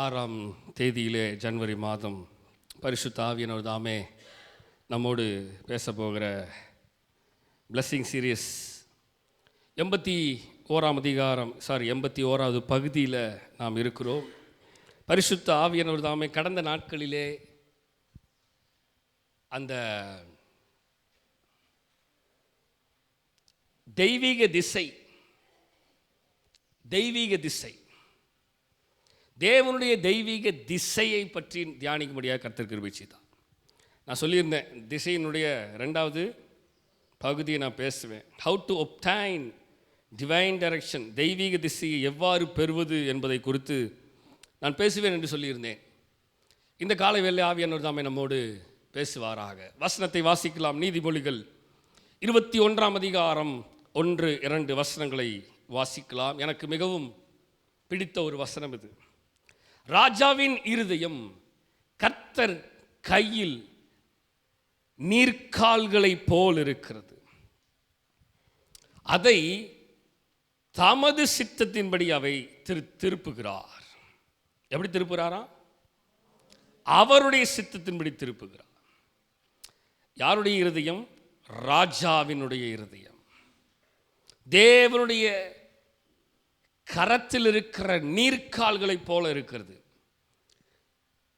6ஆம் தேதியிலே ஜனவரி மாதம் பரிசுத்த ஆவியானவர் தாமே நம்மோடு பேச போகிற பிளஸ்ஸிங் சீரியஸ் 81வது பகுதியில் நாம் இருக்கிறோம். பரிசுத்த ஆவியானவர் தாமே கடந்த நாட்களிலே அந்த தெய்வீக திசை தேவனுடைய தெய்வீக திசையை பற்றி தியானிக்கும்படியாக கர்த்தர் கிருபை செய்தார். நான் சொல்லியிருந்தேன், திசையினுடைய 2வது பகுதியை நான் பேசுவேன். How to obtain divine direction, தெய்வீக திசையை எவ்வாறு பெறுவது என்பதை குறித்து நான் பேசுவேன் என்று சொல்லியிருந்தேன். இந்த காலை வேளை ஆவியானவர் தாமே நம்மோடு பேசுவாராக. வசனத்தை வாசிக்கலாம். நீதிமொழிகள் 21ஆம் அதிகாரம் 1-2 வசனங்களை வாசிக்கலாம். எனக்கு மிகவும் பிடித்த ஒரு வசனம் இது. ராஜாவின் இருதயம் கர்த்தர் கையில் நீர்க்கால்களை போல் இருக்கிறது, அதை தமது சித்தத்தின்படி அவை திருப்புகிறார். எப்படி திருப்புகிறாரா? அவருடைய சித்தத்தின்படி திருப்புகிறார். யாருடைய இருதயம்? ராஜாவினுடைய இருதயம். தேவனுடைய கரத்தில் இருக்கிற நீர்க்கால்களை போல இருக்கிறது.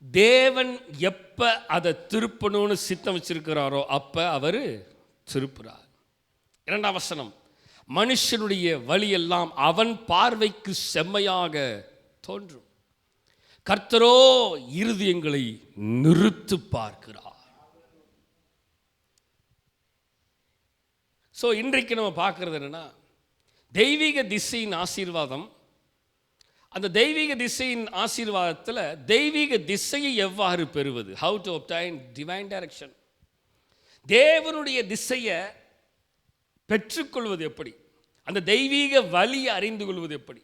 தேவன் எப்ப அதை திருப்பணும்னு சித்தம் வச்சிருக்கிறாரோ அப்ப அவர் திருப்புறார். 2ஆம் வசனம், மனுஷனுடைய வழியெல்லாம் அவன் பார்வைக்கு செம்மையாக தோன்றும், கர்த்தரோ இருதயங்களை நிறுத்து பார்க்கிறார். ஸோ இன்றைக்கு நம்ம பார்க்கறது என்னன்னா, தெய்வீக திசையின் ஆசீர்வாதம். அந்த தெய்வீக திசையின் ஆசீர்வாதத்தில் தெய்வீக திசையை எவ்வாறு பெறுவது? How to obtain divine direction. தேவனுடைய திசையை பெற்றுக்கொள்வது எப்படி? அந்த தெய்வீக வழியை அறிந்து கொள்வது எப்படி?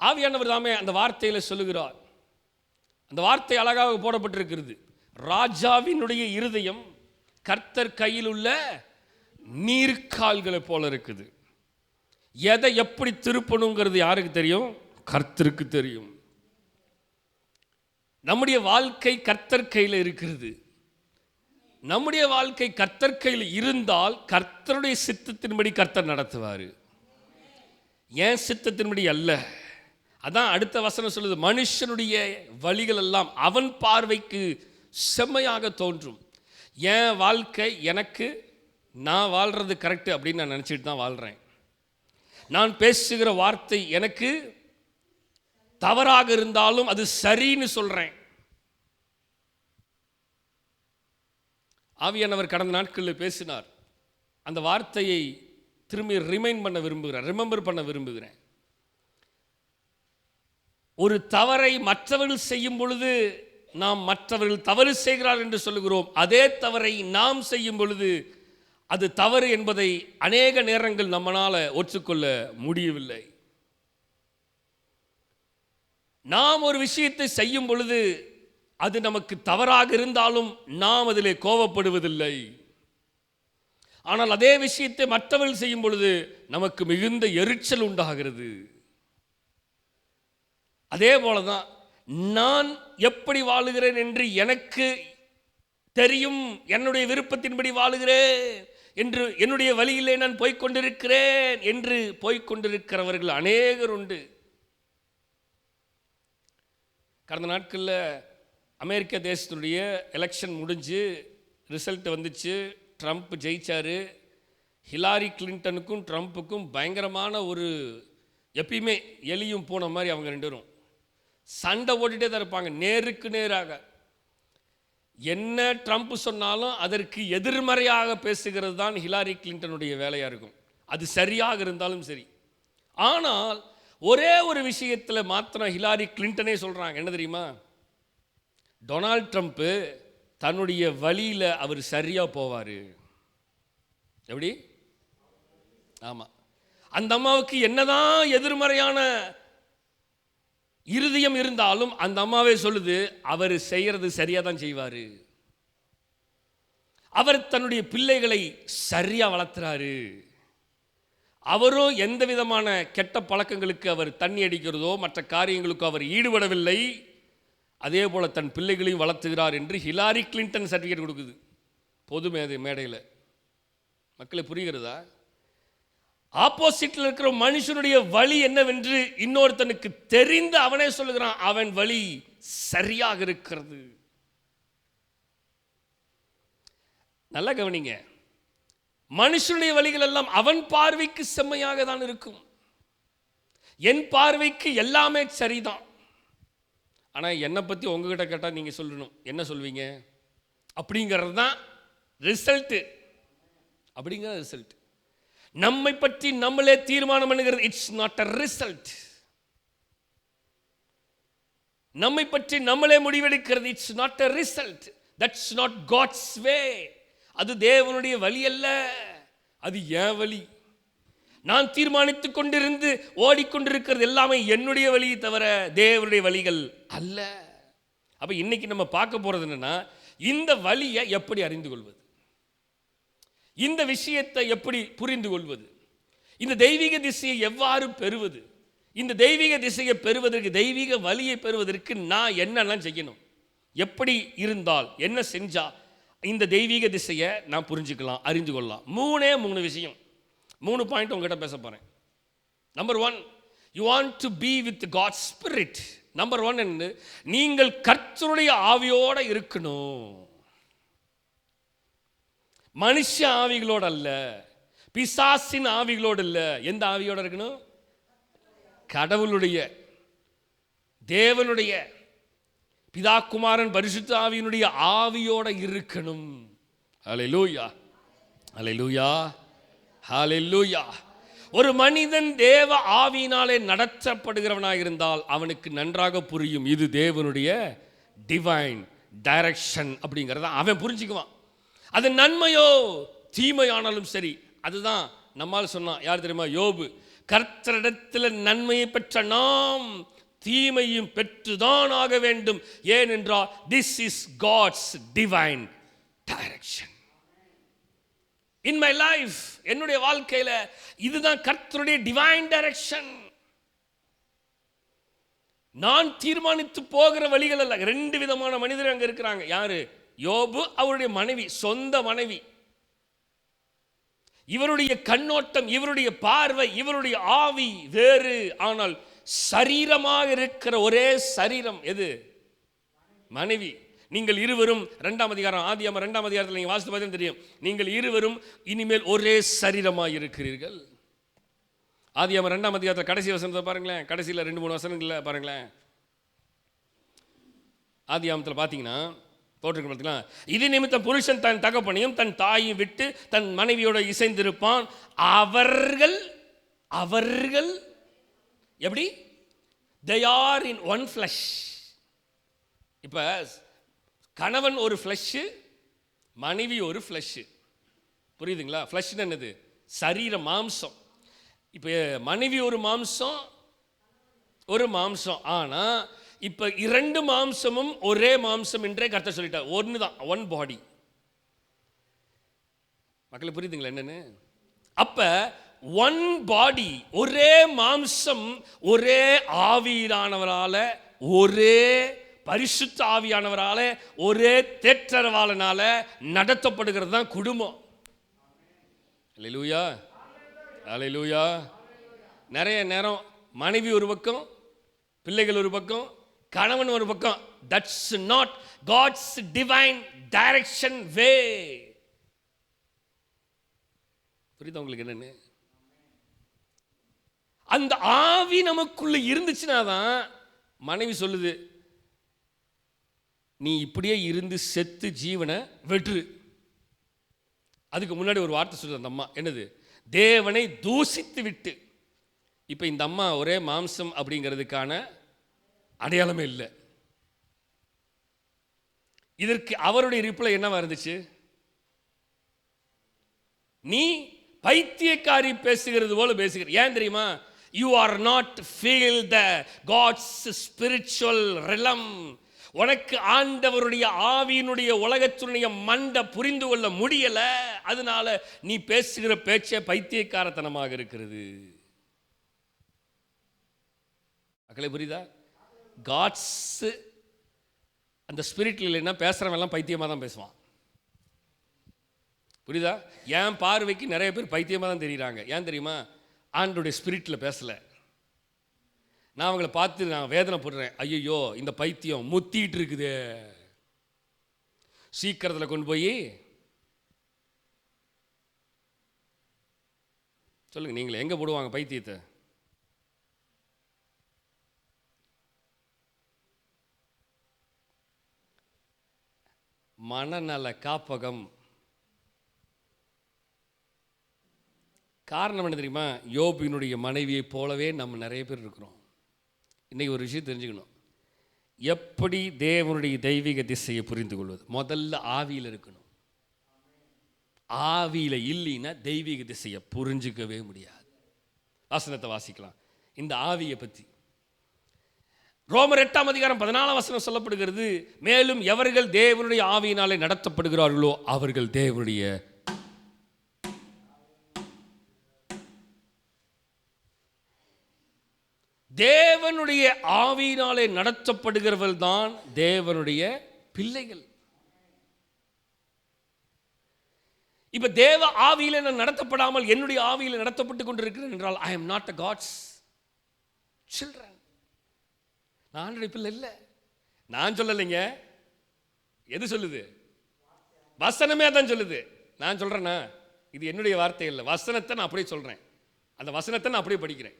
ஆவியானவர் தாமே அந்த வார்த்தையில் சொல்லுகிறார். அந்த வார்த்தை அழகாக போடப்பட்டிருக்கிறது. ராஜாவினுடைய இருதயம் கர்த்தர் கையில் உள்ள நீர்க்கால்களை போல இருக்குது. எதை எப்படி திருப்பணுங்கிறது யாருக்கு தெரியும்? கர்த்தருக்கு தெரியும். நம்முடைய வாழ்க்கை கர்த்தர் கையில் இருக்கிறது. நம்முடைய வாழ்க்கை கர்த்தர் கையில் இருந்தால் கர்த்தருடைய சித்தத்தின்படி கர்த்தர் நடத்துவார், ஏன் சித்தத்தின்படி அல்ல. அதான் அடுத்த வசனம் சொல்லுது, மனுஷனுடைய வழிகள் எல்லாம் அவன் பார்வைக்கு செம்மையாக தோன்றும். என் வாழ்க்கை எனக்கு, நான் வாழ்கிறது கரெக்டு அப்படின்னு நான் நினச்சிட்டு தான் வாழ்கிறேன். நான் பேசுகிற வார்த்தை எனக்கு தவறாக இருந்தாலும் அது சரின்னு சொல்கிறேன். ஆவியானவர் கடந்த நாட்களில் பேசினார். அந்த வார்த்தையை திரும்பி ரிமெம்பர் பண்ண விரும்புகிறேன். ஒரு தவறை மற்றவர்கள் செய்யும் பொழுது நாம் மற்றவர்கள் தவறு செய்கிறார் என்று சொல்லுகிறோம். அதே தவறை நாம் செய்யும் பொழுது அது தவறு என்பதை அநேக நேரங்கள் நம்மளால் ஒற்றுக்கொள்ள முடியவில்லை. நாம் ஒரு விஷயத்தை செய்யும் பொழுது அது நமக்கு தவறாக இருந்தாலும் நாம் அதிலே கோபப்படுவதில்லை. ஆனால் அதே விஷயத்தை மற்றவர்கள் செய்யும் பொழுது நமக்கு மிகுந்த எரிச்சல் உண்டாகிறது. அதே போலதான் நான் எப்படி வாழுகிறேன் என்று எனக்கு தெரியும், என்னுடைய விருப்பத்தின்படி வாழுகிறேன் என்று, என்னுடைய வழியிலே நான் போய்கொண்டிருக்கிறேன் என்று போய்கொண்டிருக்கிறவர்கள் அநேகர் உண்டு. கடந்த நாட்களில் அமெரிக்க தேசத்துடைய எலெக்ஷன் முடிஞ்சு ரிசல்ட் வந்துச்சு. ட்ரம்ப் ஜெயிச்சார். ஹிலாரி கிளின்டனுக்கும் ட்ரம்ப்புக்கும் பயங்கரமான ஒரு, எப்பயுமே எலியும் பூனை மாதிரி அவங்க 2 பேரும் சண்டை ஓடிட்டே தான் இருப்பாங்க, நேருக்கு நேராக. என்ன ட்ரம்ப் சொன்னாலும் அதற்கு எதிர்மறையாக பேசுகிறது தான் ஹிலாரி கிளின்டனுடைய வேலையாக இருக்கும், அது சரியாக இருந்தாலும் சரி. ஆனால் ஒரே ஒரு விஷயத்தில் மாத்திரம் ஹிலாரி கிளின்டனே சொல்கிறாங்க. என்ன தெரியுமா? டொனால்ட் ட்ரம்ப்பு தன்னுடைய வழியில் அவர் சரியாக போவார். எப்படி? ஆமாம். அந்த அம்மாவுக்கு என்னதான் எதிர்மறையான இருதயம் இருந்தாலும் அந்த அம்மாவே சொல்லுது, அவர் செய்யறது சரியா தான் செய்வார். அவர் தன்னுடைய பிள்ளைகளை சரியா வளர்த்துறாரு. அவரும் எந்த விதமான கெட்ட பழக்கங்களுக்கு அவர் தண்ணி அடிக்கிறதோ மற்ற காரியங்களுக்கோ அவர் ஈடுபடவில்லை. அதே போல் தன் பிள்ளைகளையும் வளர்த்துகிறார் என்று ஹிலாரி கிளின்டன் சர்டிஃபிகேட் கொடுக்குது பொது மேடையில். மக்களை புரிகிறதா? ஆப்போசிட்டில் இருக்கிற மனுஷனுடைய வழி என்னவென்று இன்னொருத்தனுக்கு தெரிந்து அவனே சொல்லுகிறான், அவன் வழி சரியாக இருக்கிறது. நல்லா கவனிங்க, மனுஷனுடைய வழிகள் எல்லாம் அவன் பார்வைக்கு செம்மையாக தான் இருக்கும். என் பார்வைக்கு எல்லாமே சரிதான். ஆனால் என்னை பற்றி உங்ககிட்ட கேட்டால் நீங்கள் சொல்லணும், என்ன சொல்வீங்க? அப்படிங்கிறது தான் ரிசல்ட்டு. அப்படிங்கிற ரிசல்ட் நம்மை பற்றி நம்மளே தீர்மானம் பண்ணுகிறது. It's not a result. நம்மை பற்றி நம்மளே முடிவெடுக்கிறது. It's not a result. That's not God's way. அது தேவனுடைய வழி அல்ல, அது என் வழி. நான் தீர்மானித்துக் கொண்டிருந்து ஓடிக்கொண்டிருக்கிறது எல்லாமே என்னுடைய வழியை தவிர தேவனுடைய வழிகள் அல்ல. அப்ப இன்னைக்கு நம்ம பார்க்க போறது என்னன்னா, இந்த வழியை எப்படி அறிந்து கொள்வது, இந்த விஷயத்தை எப்படி புரிந்து கொள்வது, இந்த தெய்வீக திசையை எவ்வாறு பெறுவது, இந்த தெய்வீக திசையை பெறுவதற்கு, தெய்வீக வழியை பெறுவதற்கு நான் என்னெல்லாம் செய்யணும், எப்படி இருந்தால் என்ன செஞ்சா இந்த தெய்வீக திசையை நான் புரிஞ்சுக்கலாம், அறிந்து கொள்ளலாம். மூணு விஷயம், 3 பாயிண்ட் உங்ககிட்ட பேச போறேன். Number 1, you want to be with God spirit. Number 1 என்ன, நீங்கள் கர்த்தருடைய ஆவியோட இருக்கணும். மனுஷ ஆவிகளோடு அல்ல, பிசாசின் ஆவிகளோடு அல்ல. எந்த ஆவியோட இருக்கணும்? கடவுளுடைய, தேவனுடைய, பிதா குமாரன் பரிசுத்த ஆவியினுடைய ஆவியோட இருக்கணும். ஹல்லேலூயா, ஹல்லேலூயா, ஹல்லேலூயா. ஒரு மனிதன் தேவ ஆவியினாலே நடத்தப்படுகிறவனாக இருந்தால் அவனுக்கு நன்றாக புரியும் இது தேவனுடைய டிவைன் டைரக்ஷன் அப்படிங்கிறத அவன் புரிஞ்சுக்குவான். அது நன்மையோ தீமையானாலும் சரி. அதுதான் நம்மால் சொன்னான், யார் தெரியுமா? யோபு. கர்த்தரிடத்தில் நன்மையை பெற்ற நாம் தீமையும் பெற்றுதான் ஆக வேண்டும். ஏனென்றால் this is God's divine direction in my life. என்னுடைய வாழ்க்கையில இதுதான் கர்த்தருடைய டிவைன் டைரக்ஷன். நான் தீர்மானித்து போகிற வழிகள் அல்ல. 2 விதமான மனிதர் அங்க இருக்கிறாங்க. யாரு? யோபு, அவருடைய மனைவி, சொந்த மனைவி. இவருடைய கண்ணோட்டம், இவருடைய பார்வை, இவருடைய ஆவி வேறு. ஆனால் சரீரமாக இருக்கிற ஒரே சரீரம் எது? மனைவி. நீங்கள் இருவரும் 2ஆம் அதிகாரம், ஆதியாகமம் 2ஆம் அதிகாரத்தில் நீங்கள் வாசித்து பார்த்தா தெரியும். நீங்கள் இருவரும் இனிமேல் ஒரே சரீரமாக இருக்கிறீர்கள். ஆதியாகமம் 2ஆம் அதிகாரத்தில் கடைசி வசனத்தை பாருங்களேன். கடைசியில் 2-3 வசனங்களில் பாருங்களேன். ஆதியாகமத்தில் பார்த்தீங்கன்னா போட்டிருக்க பார்த்தீங்களா, இது நிமித்தம் புருஷன் தன் தகப்பனையும் தன் தாயையும் விட்டு தன் மனைவியோட இசைந்திருப்பான். அவர்கள் எப்படி? they are in one flesh. இப்ப கணவன் ஒரு ஃப்ளஷ், மனைவி ஒரு ஃப்ளஷ். புரியுதுங்களா? ஃப்ளஷ் என்னது? சரீர மாம்சம். இப்போ மனைவி ஒரு மாம்சம், ஒரு மாம்சம். ஆனா இப்ப 2 மாம்சமும் ஒரே மாம்சம் என்றே கர்த்தர் சொல்லிட்டார். ஒன்று தான், ஒன் பாடி. மக்களுக்கு புரியுதுங்களா என்னன்னு? அப்ப ஒன் பாடி, ஒரே மாம்சம், ஒரே ஆவியானவரால, ஒரே பரிசுத்த ஆவியானவரால, ஒரே தேற்றரவாளனால நடத்தப்படுகிறது தான் குடும்பம். அல்லேலூயா, அல்லேலூயா. நிறைய நேரம் மனைவி ஒரு பக்கம், பிள்ளைகள் ஒரு பக்கம், கணவன் ஒரு பக்கம். That's not God's divine direction way. புரியுதா உங்களுக்கு என்னன்னு? அந்த ஆவி நமக்குள்ள இருந்துச்சுன்னா தான் மனைவி சொல்லுது, நீ இப்படியே இருந்து செத்து ஜீவனை வெற்று. அதுக்கு முன்னாடி ஒரு வார்த்தை சொல்லுது அந்த அம்மா, என்னது? தேவனை தூசித்து விட்டு. இப்போ இந்த அம்மா ஒரே மாம்சம் அப்படிங்கிறதுக்கான அடையாளமே இல்லை. இதற்கு அவருடைய ரிப்ளை என்னவா இருந்துச்சு? நீ பைத்தியக்காரி பேசுகிறது போல பேசுகிற. ஏன் தெரியுமா? You are not feel the God's spiritual realm. உனக்கு ஆண்டவருடைய ஆவியினுடைய உலகத்தினுடைய மண்டை புரிந்து கொள்ள முடியல, அதனால நீ பேசுகிற பேச்சே பைத்தியக்காரத்தனமாக இருக்கிறது. மக்களே புரியுதா? காட்ஸ் அந்த ஸ்பிரிட்ல இல்லைன்னா பேசுறவன் எல்லாம் பைத்தியமாக தான் பேசுவான். புரியுதா? என் பார்வைக்கு நிறைய பேர் பைத்தியமாக தான் தெரியுறாங்க. ஏன் தெரியுமா? ஆண்டோடைய ஸ்பிரிட்டில் பேசலை. நான் அவங்கள பார்த்து நான் வேதனைப்படுறேன். ஐயோ இந்த பைத்தியம் முத்திட்டு இருக்குது, சீக்கிரத்தில் கொண்டு போய் சொல்லுங்க, நீங்களே எங்கே போடுவாங்க பைத்தியத்தை? மனநல காப்பகம். காரணம் என்ன தெரியுமா? யோபினுடைய மனைவியை போலவே நம்ம நிறைய பேர் இருக்கிறோம். இன்றைக்கி ஒரு விஷயம் தெரிஞ்சுக்கணும். எப்படி தேவனுடைய தெய்வீக திசையை புரிந்து கொள்வது? முதல்ல ஆவியில் இருக்கணும். ஆவியில் இல்லைன்னா தெய்வீக திசையை புரிஞ்சிக்கவே முடியாது. வசனத்தை வாசிக்கலாம் இந்த ஆவியை பற்றி. ரோமர் 8:14 சொல்லப்படுகிறது, மேலும் எவர்கள் தேவனுடைய ஆவியினாலே நடத்தப்படுகிறார்களோ அவர்கள் தேவனுடைய ஆவியினாலே நடத்தப்படுகிறவர்கள் தான் தேவனுடைய பிள்ளைகள். இப்ப தேவ ஆவியில நான் நடத்தப்படாமல் என்னுடைய ஆவியில நடத்தப்பட்டு கொண்டிருக்கிறேன் என்றால் I am not a God's children. நான் பிள்ளை இல்லை. நான் சொல்லலைங்க, எது சொல்லுது? வசனமே தான் சொல்லுது. நான் சொல்றேன்னா இது என்னுடைய வார்த்தை இல்லை, வசனத்தை நான் அப்படியே சொல்றேன். அந்த வசனத்தை நான் அப்படியே படிக்கிறேன்.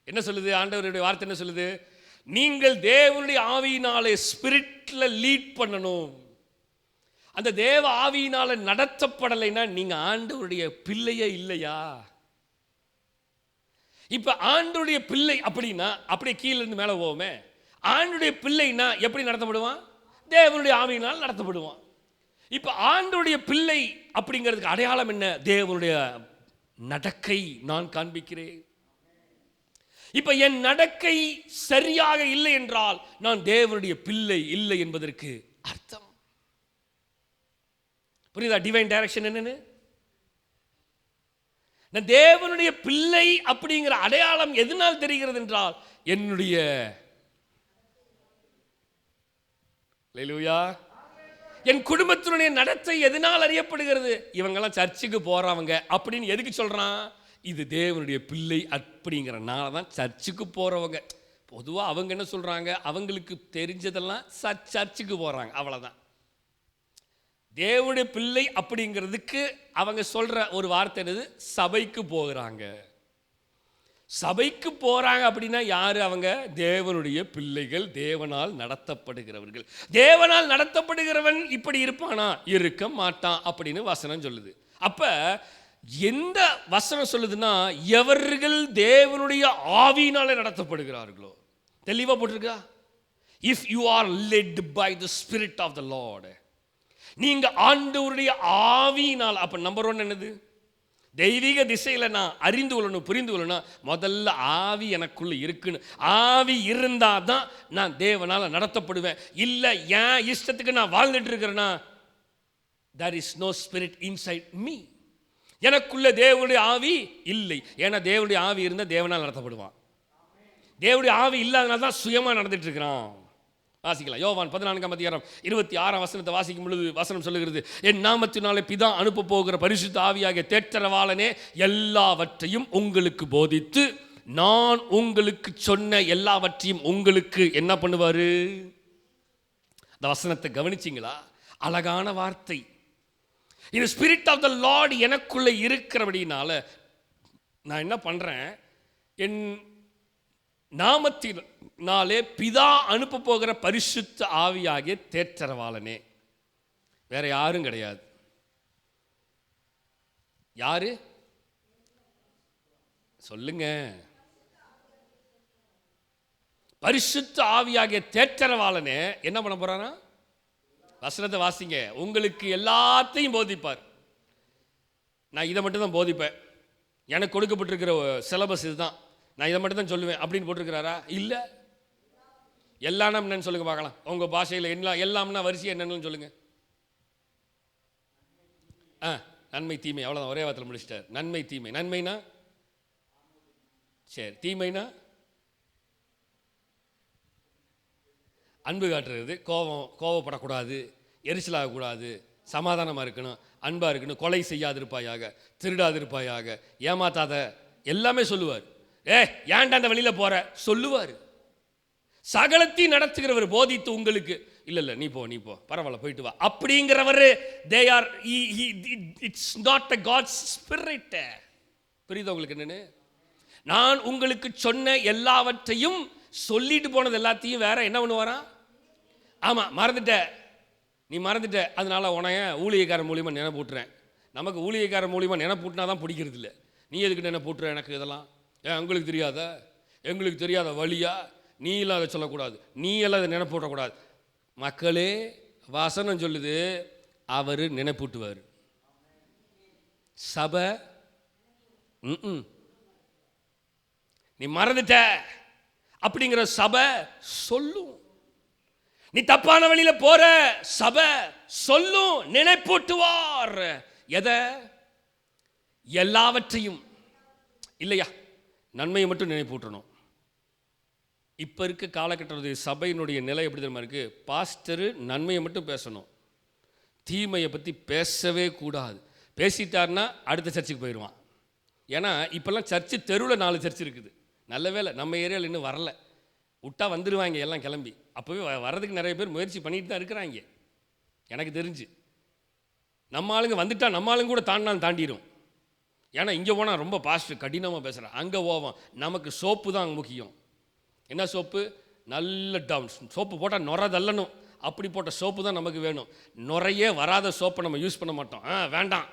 என்ன சொல்லுது? ஆண்டவருடைய வார்த்தை என்ன சொல்லுது? நீங்கள் தேவனுடைய ஆவியினாலே ஸ்பிரிட்ல லீட் பண்ணணும். அந்த தேவ ஆவியினால நடத்தப்படலைன்னா நீங்க ஆண்டவருடைய பிள்ளையே இல்லையா? இப்ப ஆண்டவருடைய பிள்ளை அப்படின்னா அப்படியே கீழே இருந்து மேலே போவோமே. ஆண்டவருடைய பிள்ளைன்னா எப்படி நடத்தப்படுவான்? தேவனுடைய ஆவியினால் நடத்தப்படுவான். இப்ப ஆண்டவருடைய பிள்ளை அப்படிங்கிறதுக்கு அடையாளம் என்ன? தேவனுடைய நடக்கை நான் காண்பிக்கிறேன். இப்ப என் நடக்கை சரியாக இல்லை என்றால் நான் தேவனுடைய பிள்ளை இல்லை என்பதற்கு அர்த்தம். புரியுதா? டிவைன் டைரக்ஷன் என்னன்னு? நான் தேவனுடைய பிள்ளை அப்படிங்கிற அடையாளம் எதனால் தெரிகிறது என்றால் என்னுடைய அல்லேலூயா என் குடும்பத்தினுடைய நடத்தை எதனால் அறியப்படுகிறது? இவங்கெல்லாம் சர்ச்சுக்கு போறவங்க அப்படின்னு எதுக்கு சொல்றான்? இது தேவனுடைய பிள்ளை அப்படிங்கிறனால தான் சர்ச்சுக்கு போகிறவங்க. பொதுவாக அவங்க என்ன சொல்கிறாங்க? அவங்களுக்கு தெரிஞ்சதெல்லாம் சர்ச்சுக்கு போகிறாங்க, அவ்வளோதான். தேவனுடைய பிள்ளை அப்படிங்கிறதுக்கு அவங்க சொல்கிற ஒரு வார்த்தை என்னது? சபைக்கு போகிறாங்க. சபைக்கு போகிறாங்க அப்படின்னா யார் அவங்க? தேவனுடைய பிள்ளைகள், தேவனால் நடத்தப்படுகிறவர்கள். தேவனால் நடத்தப்படுகிறவன் இப்படி இருப்பானா? இருக்க மாட்டான் அப்படின்னு வசனம் சொல்லுது. அப்போ எந்த வசனம் சொல்லுதுன்னா எவர்கள் தேவனுடைய ஆவியினாலே நடத்தப்படுகிறார்களோ. தெளிவாக போட்டிருக்கா? If you are led by the spirit of the Lord, நீங்க ஆண்டவருடைய ஆவியினால். அப்ப நம்பர் 1 என்னது? தெய்வீக திசையில நான் அறிந்து கொள்ளணும், புரிந்து கொள்ளணும். முதல்ல ஆவி எனக்குள்ள இருக்குன்னு. ஆவி இருந்தா தான் நான் தேவனால நடத்தப்படுவேன். இல்ல என் இஷ்டத்துக்கு நான் வாழ்ந்துட்டு இருக்கிறேன்னா there is no spirit inside me. எனக்குள்ள தேவனுடைய ஆவி இல்லை. ஏன்னா தேவனுடைய ஆவி இருந்தால் தேவனால் நடத்தப்படுவான். தேவனுடைய ஆவி இல்லாதனால தான் சுயமாக நடந்துட்டு இருக்கிறான். வாசிக்கலாம் யோவான் 14:26 வாசிக்கும் பொழுது வசனம் சொல்லுகிறது, என் நாமத்தினாலே பிதா அனுப்ப போகிற பரிசுத்த ஆவியாகிய தேற்றரவாளனே எல்லாவற்றையும் உங்களுக்கு போதித்து நான் உங்களுக்கு சொன்ன எல்லாவற்றையும் உங்களுக்கு என்ன பண்ணுவாரு? அந்த வசனத்தை கவனிச்சிங்களா? அழகான வார்த்தை. இந்த ஸ்பிரிட் ஆஃப் த லார்ட் எனக்குள்ள இருக்கிறபடினால நான் என்ன பண்றேன்? என் நாமத்தினாலே பிதா அனுப்ப போகிற பரிசுத்த ஆவியாகிய தேற்றரவாளனே. வேற யாரும் கிடையாது. யாரு சொல்லுங்க? பரிசுத்த ஆவியாகிய தேற்றரவாளனே என்ன பண்ண போறானா? வசனத்தை வாசிங்க. உங்களுக்கு எல்லாத்தையும் போதிப்பார். நான் இதை மட்டும் தான் போதிப்பேன், எனக்கு கொடுக்கப்பட்டிருக்கிற சிலபஸ் இதுதான், நான் இதை மட்டும் தான் சொல்லுவேன் அப்படின்னு போட்டிருக்கிறாரா? இல்லை. எல்லாம் என்னன்னு சொல்லுங்க பார்க்கலாம். உங்க பாஷையில் எல்லாம்னா வரிசை என்னன்னு சொல்லுங்க. நன்மை தீமை, அவ்வளோதான், ஒரே வார்த்தையில் முடிச்சிட்டார். நன்மை தீமை. நன்மைனா சரி, தீமைனா அன்பு காட்டுறது, கோவப்படக்கூடாது, எரிச்சலாகக்கூடாது, சமாதானமாக இருக்கணும், அன்பாக இருக்கணும், கொலை செய்யாதிருப்பாயாக, திருடாதிருப்பாயாக, ஏமாத்தாத, எல்லாமே சொல்லுவார். ஏன்டா அந்த வழியில் போற சொல்லுவார். சகலத்தையும் நடத்துகிறவர் போதித்து உங்களுக்கு இல்லை நீ போ பரவாயில்ல போயிட்டு வா அப்படிங்கிறவர். It's not a God's spirit. புரியுதா உங்களுக்கு என்னன்னு? நான் உங்களுக்கு சொன்ன எல்லாவற்றையும் சொல்லிட்டு போனது எல்லாத்தையும் வேற என்ன பண்ணுவாராம்? ஆமாம், நீ மறந்துட்ட, அதனால உனைய ஊழியக்காரன் மூலியமாக நினைப்பூட்டுறேன். நமக்கு ஊழியக்காரன் மூலியமாக நினைப்பூட்டினா தான் பிடிக்கிறது இல்லை. நீ எதுக்கு நினைப்பூட்டுற எனக்கு இதெல்லாம்? உங்களுக்கு தெரியாத, எங்களுக்கு தெரியாத வழியா? நீ எல்லாம் அதை சொல்லக்கூடாது, நீ எல்லாம் அதை நினைப்பூட்டக்கூடாது. மக்களே, வசனம் சொல்லுது, அவர் நினைப்பூட்டுவார். சபை நீ மறந்துட்ட அப்படிங்கிற சபை சொல்லும். நீ தப்பான வழியில போற சபை சொல்லும், நினைப்பூட்டுவார். எதை? எல்லாவற்றையும் இல்லையா, நன்மையை மட்டும் நினைப்பூட்டணும். இப்போ இருக்க காலகட்டத்தில் சபையினுடைய நிலை எப்படி தெரியுமா இருக்கு? பாஸ்டரு நன்மையை மட்டும் பேசணும், தீமையை பற்றி பேசவே கூடாது. பேசிட்டார்னா அடுத்த சர்ச்சுக்கு போயிடுவான். ஏன்னா இப்போல்லாம் சர்ச்சு தெருவில் 4 சர்ச் இருக்குது. நல்ல வேலை நம்ம ஏரியாவில் இன்னும் வரல, விட்டா வந்துடுவாங்க எல்லாம் கிளம்பி. அப்போவே வர்றதுக்கு நிறைய பேர் முயற்சி பண்ணிட்டு தான் இருக்கிறாங்க எனக்கு தெரிஞ்சு. நம்ம ஆளுங்க வந்துட்டா நம்ம ஆளுங்க கூட தாண்டிடும். ஏன்னா இங்கே போனால் ரொம்ப பாஸ்டர் கடினமாக பேசுகிறேன், அங்கே போவோம். நமக்கு சோப்பு தான் முக்கியம். என்ன சோப்பு? நல்ல சோப்பு போட்டால் நுர தள்ளணும், அப்படி போட்ட சோப்பு தான் நமக்கு வேணும். நுரையே வராத சோப்பை நம்ம யூஸ் பண்ண மாட்டோம். வேண்டாம்.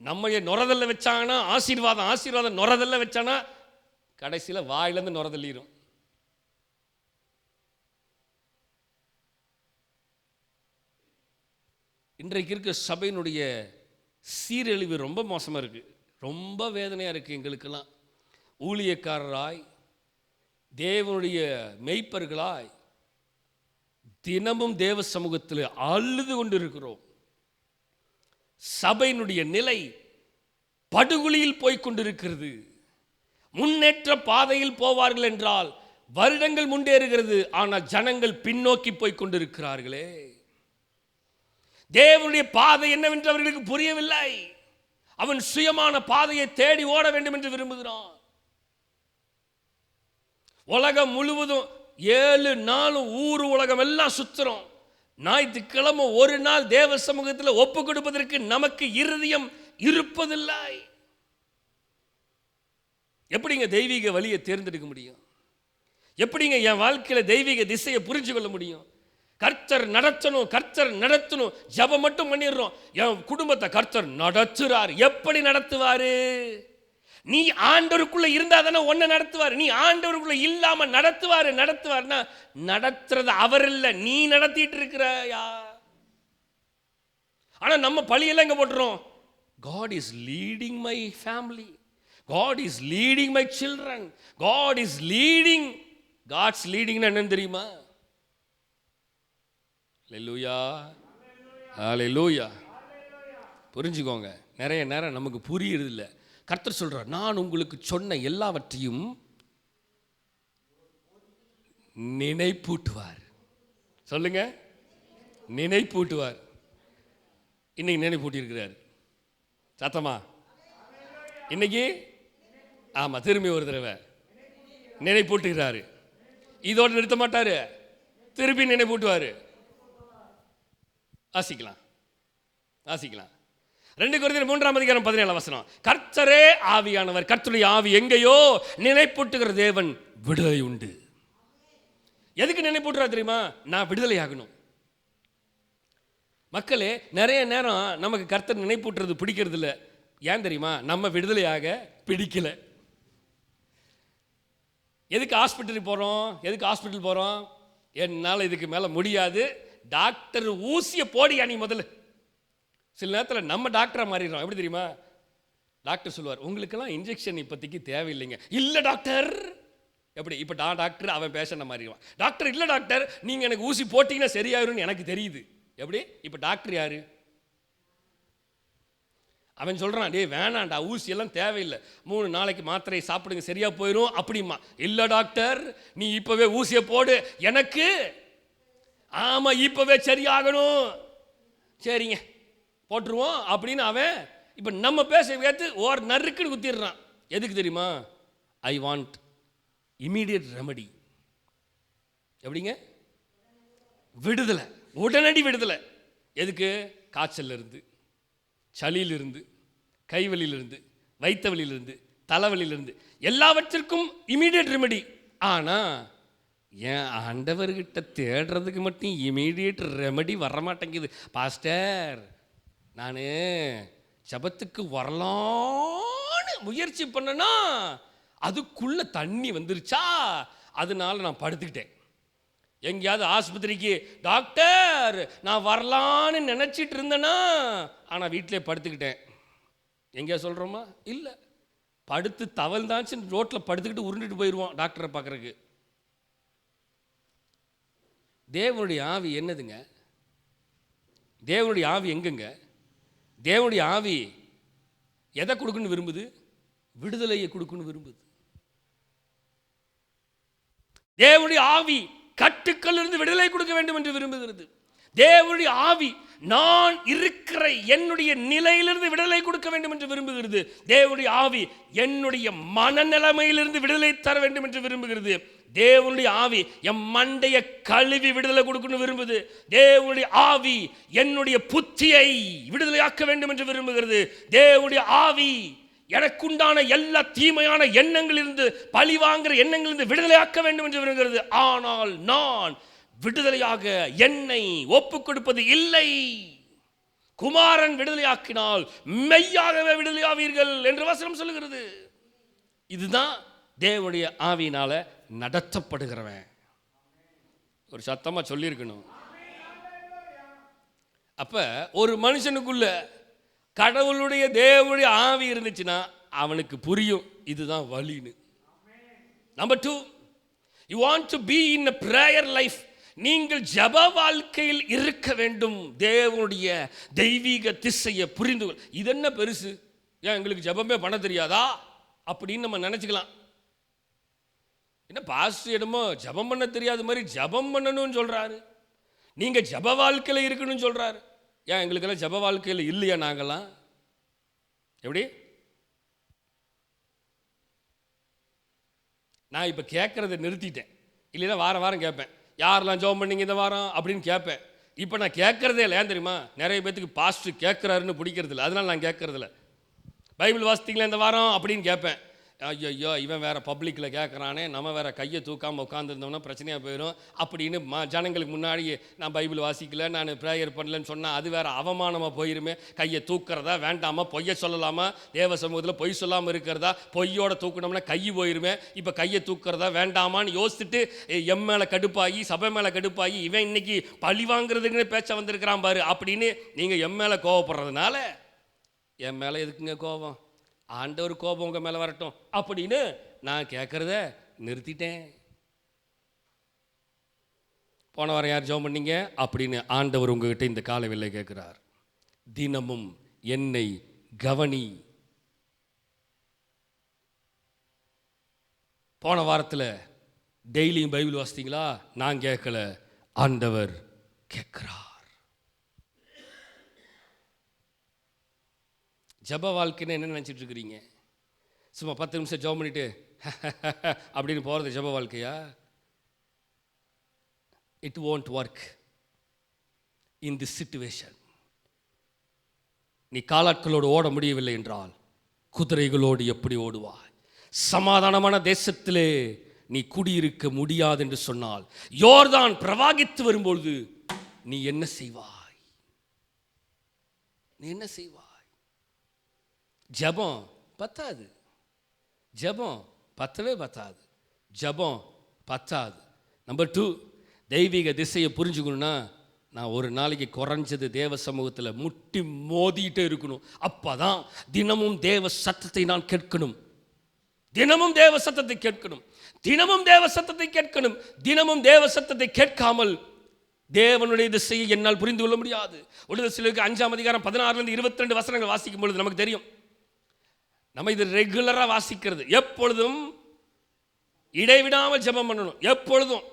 நம்ம நுரதல்ல வச்சாங்கன்னா ஆசீர்வாதம் நுரதல்ல வச்சானா கடைசியில் வாயிலேருந்து நுரதள்ளிடும். இன்றைக்கு இருக்க சபையினுடைய சீரழிவு ரொம்ப மோசமாக இருக்குது, ரொம்ப வேதனையாக இருக்குது எங்களுக்கெல்லாம். ஊழியக்காரராய், தேவனுடைய மெய்ப்பர்களாய் தினமும் தேவ சமூகத்தில் அழுது கொண்டு இருக்கிறோம். சபையினுடைய நிலை படுகொலியில் போய்கொண்டிருக்கிறது. முன்னேற்ற பாதையில் போவார்கள் என்றால் வருடங்கள் முன்னேறுகிறது, ஆனால் ஜனங்கள் பின்னோக்கி போய்கொண்டிருக்கிறார்களே. தேவனுடைய பாதை என்னவென்று அவர்களுக்கு புரியவில்லை. அவன் சுயமான பாதையை தேடி ஓட வேண்டும் என்று விரும்புகிறான். உலகம் முழுவதும் 7 நாளும் ஊர் உலகம் எல்லாம் சுத்துறோம். ஞாயிற்றுக்கிழமை ஒரு நாள் தேவ சமூகத்தில் ஒப்பு கொடுப்பதற்கு நமக்கு இருதயம் இருப்பதில்லை. எப்படிங்க தெய்வீக வழியை தேர்ந்தெடுக்க முடியும்? எப்படிங்க என் வாழ்க்கையில தெய்வீக திசையை புரிஞ்சு கொள்ள முடியும்? கர்த்தர் நடத்தணும், ஜபம் மட்டும் பண்ணிடுறோம். என் குடும்பத்தை கர்த்தர் நடத்துறார். எப்படி நடத்துவாரு? நீ ஆண்டவருக்குள்ள இருந்தா தானே ஒன்ன நடத்துவார். நீ ஆண்டவருக்குள்ள இல்லாம நடத்துவார்னா நடத்துறது அவர் இல்ல, நீ நடத்திட்டு இருக்கிறயா? ஆனா நம்ம பழியெல்லாம் எங்க போட்டுறோம்? God is leading my family, God is leading my children, God is leading. God's leading என்னன்னு தெரியுமா? ஹல்லேலூயா, ஹல்லேலூயா. புரிஞ்சுக்கோங்க, நிறைய நேரம் நமக்கு புரியுறது இல்லை. கர்த்தர் சொல்றார், நான் உங்களுக்கு சொன்ன எல்லாவற்றையும் நினைப்பூட்டுவார். சொல்லுங்க, நினைப்பூட்டுவார். இன்னைக்கு நினைப்பூட்டி இருக்கிறார் சத்தமா. இன்னைக்கு ஆமா, திரும்பி ஒரு தடவை நினைப்பூட்டுகிறாரு. இதோடு நிறுத்த மாட்டாரு, திருப்பி நினைப்பூட்டுவாரு. வாசிக்கலாம் 2 கொரிந்தியர் 3:17 கர்த்தரே ஆவியானவர். கர்த்தருடைய ஆவி எங்கேயோ நினைப்பூட்டுகிற தேவன் விடுதலை உண்டு. எதுக்கு நினைப்பூட்டுறா தெரியுமா? நான் விடுதலை ஆகணும். மக்களே, நிறைய நேரம் நமக்கு கர்த்தர் நினைப்பூட்டுறது பிடிக்கிறது இல்லை. ஏன் தெரியுமா? நம்ம விடுதலையாக பிடிக்கல. எதுக்கு ஹாஸ்பிட்டல் போகிறோம்? என்னால் இதுக்கு மேலே முடியாது, டாக்டர் ஊசியை போடியா நீ முதல்ல. சில நேரத்தில் நம்ம டாக்டராக மாறிடுறோம். எப்படி தெரியுமா? டாக்டர் சொல்லுவார், உங்களுக்கெல்லாம் இன்ஜெக்ஷன் இப்போதைக்கு தேவையில்லைங்க. இல்லை டாக்டர், எப்படி இப்போ டாக்டர் அவன் பேஷண்ட மாறிடுவான். டாக்டர் இல்லை டாக்டர் நீங்கள் எனக்கு ஊசி போட்டிங்கன்னா சரியாயிரும்னு எனக்கு தெரியுது. எப்படி இப்போ டாக்டர் யாரு? அவன் சொல்கிறான், டே வேணாண்டா ஊசியெல்லாம் தேவையில்லை, 3 நாளைக்கு மாத்திரை சாப்பிடுங்க சரியா போயிடும் அப்படிமா. இல்லை டாக்டர் நீ இப்போவே ஊசியை போடு எனக்கு, ஆமாம் இப்போவே சரியாகணும், சரிங்க போட்டுருவோம் அப்படின்னு அவன் இப்போ நம்ம பேச கேட்டு ஒரு நறுக்குன்னு குத்திடுறான். எதுக்கு தெரியுமா? I want immediate remedy. எப்படிங்க? விடுதலை, உடனடி விடுதலை. எதுக்கு? காய்ச்சல் இருந்து, சளியிலிருந்து, கைவலியிலிருந்து, வைத்த வலியிலிருந்து, தலைவலியிலிருந்து, எல்லாவற்றிற்கும் இமீடியட் ரெமடி. ஆனால் என் ஆண்டவர்கிட்ட தேடுறதுக்கு மட்டும் இமீடியட் ரெமடி வரமாட்டேங்குது பாஸ்டர். நான் ஜபத்துக்கு வரலான்னு முயற்சி பண்ணனா அதுக்குள்ள தண்ணி வந்துருச்சா, அதனால நான் படுத்துக்கிட்டேன். எங்கேயாவது ஆஸ்பத்திரிக்கு டாக்டர் நான் வரலான்னு நினச்சிட்டு இருந்தேன்னா, ஆனால் வீட்டிலே படுத்துக்கிட்டேன். எங்கேயா சொல்கிறோமா? இல்லை, படுத்து தவல் தாச்சு ரோட்டில் படுத்துக்கிட்டு உருண்டுட்டு போயிடுவோம் டாக்டரை பார்க்குறதுக்கு. தேவனுடைய ஆவி என்னதுங்க? தேவனுடைய ஆவி எங்கங்க? தேவனுடைய ஆவி எதை கொடுக்கணும்னு விரும்புது? விடுதலையை கொடுக்கணும்னு விரும்புது. தேவனுடைய ஆவி கட்டுக்களிலிருந்து விடுதலை கொடுக்க வேண்டும் என்று விரும்புகிறது. தேவனுடைய ஆவி நான் இருக்கிற என்னுடைய நிலையிலிருந்து விடுதலை கொடுக்க வேண்டும் என்று விரும்புகிறது. தேவனுடைய ஆவி என்னுடைய மனநிலைமையிலிருந்து விடுதலை தர வேண்டும் என்று விரும்புகிறது. தேவனுடைய ஆவி என் மண்டைய கழுவி விடுதலை கொடுக்கணும் விரும்புது. தேவனுடைய ஆவி என்னுடைய புத்தியை விடுதலையாக்க வேண்டும் என்று விரும்புகிறது. தேவனுடைய ஆவி எனக்குண்டான எல்லா தீமையான எண்ணங்களிலிருந்து, பழி வாங்குற எண்ணங்களிலிருந்து விடுதலையாக்க வேண்டும் என்று விரும்புகிறது. ஆனால் நான் விடுதலையாக என்னை ஒப்புக் கொடுப்பது இல்லை. குமாரன் விடுதலையாக்கினால் மெய்யாகவே விடுதலையாவீர்கள் என்று வசனம் சொல்லுகிறது. இதுதான் தேவனுடைய ஆவியினால நடத்தப்படுகிறவன். ஒரு சத்தமா சொல்லியிருக்கணும். அப்ப ஒரு மனுஷனுக்குள்ள கடவுளுடைய தேவனுடைய ஆவி இருந்துச்சுன்னா அவனுக்கு புரியும் இதுதான் வழின்னு. Number 2, you want to be in a prayer life. நீங்கள் ஜப வாழ்க்கையில் இருக்க வேண்டும். தேவனுடைய தெய்வீக திசையை புரிந்து கொள். இது என்ன பெருசு? ஏன் எங்களுக்கு ஜபமே பண்ண தெரியாதா அப்படின்னு நம்ம நினைச்சுக்கலாம். என்ன பாஸ்டர் என்னமோ ஜபம் பண்ண தெரியாத மாதிரி ஜபம் பண்ணணும்னு சொல்றாரு, நீங்க ஜப வாழ்க்கையில் இருக்கணும்னு சொல்றாரு. ஏன் எங்களுக்கெல்லாம் ஜப வாழ்க்கையில் இல்லையா? நாங்களாம் எப்படி? நான் இப்போ கேட்கறத நிறுத்திட்டேன். இல்லைன்னா வாரம் வாரம் கேட்பேன், யாரெல்லாம் ஜெபம் பண்ணீங்க இந்த வாரம் அப்படின்னு கேட்பேன். இப்போ நான் கேட்கறதே இல்லை. ஏன் தெரியுமா? நிறைய பேத்துக்கு பாஸ்டர் கேட்குறாருன்னு பிடிக்கிறது இல்லை, அதனால நான் கேட்கறதில்ல. பைபிள் வாசித்தீங்களா இந்த வாரம் அப்படின்னு கேட்பேன். ஐயோ இவன் வேற பப்ளிக்கில் கேட்குறானே, நம்ம வேற கையை தூக்காமல் உட்காந்துருந்தோம்னா பிரச்சனையாக போயிடும் அப்படின்னு ஜனங்களுக்கு முன்னாடி நான் பைபிள் வாசிக்கல, நான் ப்ரேயர் பண்ணலன்னு சொன்னால் அது வேற அவமானமாக போயிருமே. கையை தூக்கிறதா வேண்டாமா? பொய்யை சொல்லலாமா? தேவ சமூகத்தில் பொய் சொல்லாமல் இருக்கிறதா? பொய்யோட தூக்கணும்னா கை போயிருமே. இப்போ கையை தூக்கிறதா வேண்டாமான்னு யோசிச்சுட்டு எம் மேலே கடுப்பாகி, சபை மேலே கடுப்பாகி, இவன் இன்னைக்கு பழி வாங்குறதுக்குன்னு பேச்ச வந்திருக்கிறான் பாரு அப்படின்னு நீங்கள் எம் மேலே கோவப்படுறதுனால, என் மேலே எதுக்குங்க கோபம்? ஆண்டவர் கோபம் உங்கள் மேலே வரட்டும் அப்படின்னு நான் கேட்குறத நிறுத்திட்டேன். போன வாரம் யார் ஜெபம் பண்ணீங்க அப்படின்னு ஆண்டவர் உங்ககிட்ட இந்த காலவேளை கேட்குறார். தினமும் என்னை கவனி. போன வாரத்தில் டெய்லியும் பைபிள் வாசித்தீங்களா? நான் கேட்கல, ஆண்டவர் கேட்கிறார். ஜப வாழ்க்கைன்னு என்ன நினச்சிட்டு இருக்கிறீங்க? சும்மா 10 நிமிஷம் ஜெபம் பண்ணிட்டு அப்படின்னு போகிறது ஜப வாழ்க்கையா? It won't work in this situation. நீ காலாட்களோடு ஓட முடியவில்லை என்றால் குதிரைகளோடு எப்படி ஓடுவாய்? சமாதானமான தேசத்திலே நீ குடியிருக்க முடியாது என்று சொன்னால் யோர்தான் பிரவாகித்து வரும்பொழுது நீ என்ன செய்வாய்? நீ என்ன செய்வாய்? ஜபம் பத்தாது. ஜபம் பத்தவே பத்தாது. ஜபம் பத்தாது. நம்பர் 2, தெய்வீக திசையை புரிஞ்சுக்கணும்னா நான் ஒரு நாளைக்கு குறைஞ்சது தேவ சமூகத்தில் முட்டி மோதிட்டே இருக்கணும். அப்பதான் தினமும் தேவ சத்தத்தை நான் கேட்கணும். தினமும் தேவ சத்தத்தை கேட்கணும், தினமும் தேவ சத்தத்தை கேட்கணும். தினமும் தேவ சத்தத்தை கேட்காமல் தேவனுடைய திசையை என்னால் புரிந்து கொள்ள முடியாது. விடுதலை சிலுவைக்கு 5ஆம் அதிகாரம் 16-22 வசனங்கள் வாசிக்கும் பொழுது நமக்கு தெரியும், நம்ம இது ரெகுலராக வாசிக்கிறது. எப்பொழுதும் இடைவிடாமல் ஜெபம் பண்ணணும், எப்பொழுதும்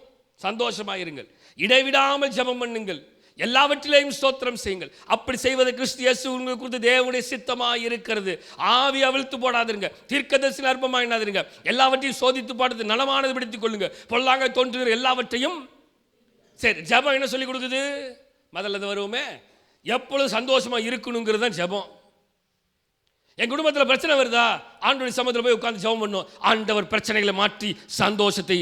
சந்தோஷமாயிருங்கள், இடைவிடாமல் ஜெபம் பண்ணுங்கள், எல்லாவற்றிலேயும் ஸ்தோத்திரம் செய்யுங்கள். அப்படி செய்வது கிறிஸ்து இயேசு உங்களுக்கு குறித்து தேவனுடைய சித்தமாக இருக்கிறது. ஆவி அவிழ்த்து போடாதிருங்க, தீர்க்கதரிசன அற்பமாயினாதிருங்க, எல்லாவற்றையும் சோதித்து பாடுத்து நலமானது பிடித்துக் கொள்ளுங்க, பொல்லாங்க தோன்றுகிற எல்லாவற்றையும். சரி, ஜெபம் என்ன சொல்லி கொடுக்குது? முதல்ல வருவோமே, எப்பொழுதும் சந்தோஷமா இருக்கணுங்கிறது தான் ஜெபம். என் குடும்பத்தில் பிரச்சனை வருதா, ஆண்டவருடைய சமூகத்தில் போய் உட்கார்ந்து ஜெபம் பண்ணும். ஆண்டவர் பிரச்சனைகளை மாற்றி சந்தோஷத்தை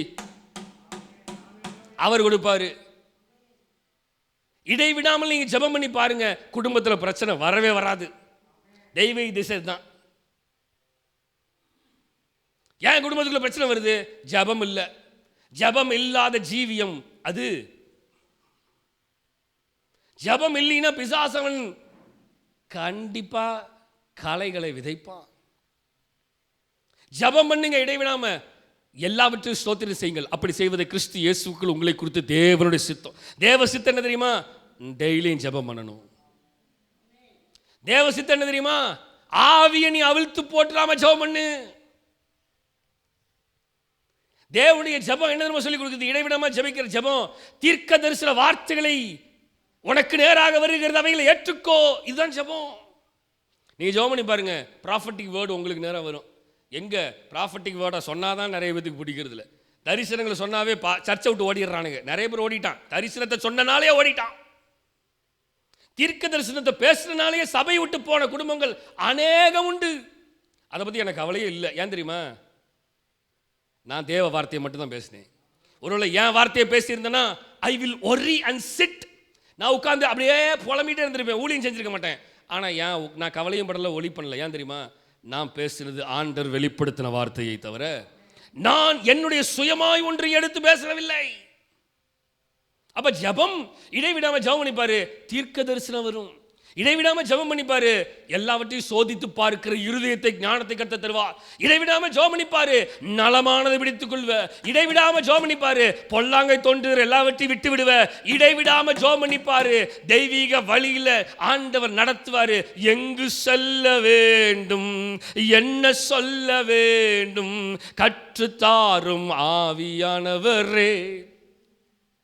அவர் கொடுப்பாரு. இடைவிடாமல் நீங்க ஜெபம் பண்ணி பாருங்க, குடும்பத்தில் பிரச்சனை வரவே வராது. தெய்வீக திசை தான். ஏன் குடும்பத்துக்குள்ள பிரச்சனை வருது? ஜெபம் இல்லை. ஜெபம் இல்லாத ஜீவியம் அது. ஜெபம் இல்லைன்னா பிசாசவன் கண்டிப்பா களைகளை விதைப்பான். ஜெபம் பண்ணுங்க இடைவிடாம, எல்லாவற்றையும் ஸ்தோத்திரம் செய்யுங்கள். அப்படி செய்வதை கிறிஸ்து இயேசுக்குள் உங்களை குறித்து தேவனுடைய சித்தம். தேவ சித்தம் என்ன தெரியுமா? டெய்லியும் ஜெபம் பண்ணணும். தேவ சித்தம் என்ன தெரியுமா? ஆவியை நீ அவிழ்த்து போட்டுறாம ஜெபம் பண்ணு. தேவனுடைய ஜெபம் என்ன தெரியுமா சொல்லி கொடுக்குது? இடைவிடாம ஜெபிக்கிற ஜெபம். தீர்க்க தரிசன வார்த்தைகளை உனக்கு நேராக வருகிறது, அவைகளை ஏற்றுக்கோ. இதுதான் ஜெபம். நீங்க ஜெபம் பண்ணி பாருங்க, ப்ராஃபட்டிக் வேர்டு உங்களுக்கு நேராக வரும். எங்க ப்ராஃபட்டிக் வேர்டை சொன்னாதான் நிறைய பேருக்கு பிடிக்கிறது இல்லை. தரிசனங்களை சொன்னாவே சர்ச்சை விட்டு ஓடிடுறானுங்க. நிறைய பேர் ஓடிட்டான். தரிசனத்தை சொன்னனாலே ஓடிட்டான். தீர்க்க தரிசனத்தை பேசுறதுனாலே சபை விட்டு போன குடும்பங்கள் அநேகம் உண்டு. அதை பத்தி எனக்கு கவலையே இல்லை. ஏன் தெரியுமா? நான் தேவ வார்த்தையை மட்டும் தான் பேசினேன். ஒருவேளை என் வார்த்தையை பேசியிருந்தேன்னா I will worry and sit. நான் உட்காந்து அப்படியே புலம்பிட்டே இருந்திருப்பேன், ஊழியம் செஞ்சிருக்க மாட்டேன். ஆனால் ஏன் நான் கவலையும் படல, ஒளி பண்ணல. ஏன் தெரியுமா? நான் பேசுனது ஆண்டவர் வெளிப்படுத்தின வார்த்தையை தவிர நான் என்னுடைய சுயமாய் ஒன்றை எடுத்து பேசவில்லை. அப்ப ஜெபம் இடைவிடாம ஜெபம் பண்ணிப்பாரு, தீர்க்க தரிசனம் வரும். இடைவிடாம ஜெபம் பண்ணிப்பாரு, எல்லாவற்றையும் சோதித்து பார்க்கிற இருதயத்தை ஞானத்தை கத்த தருவார். இடைவிடாம ஜெபம் பண்ணிப்பாரு, நலமானதை பிடித்துக் கொள்வ. இடைவிடாம ஜெபம் பண்ணிப்பாரு, பொல்லாங்கை தோன்றுகிற எல்லாவற்றையும் விட்டு விடுவ. இடைவிடாம ஜெபம் பண்ணிப்பாரு, தெய்வீக வழியில ஆண்டவர் நடத்துவாரு. எங்கு செல்ல வேண்டும், என்ன சொல்ல வேண்டும், கற்றுத்தாரும் ஆவியானவரே.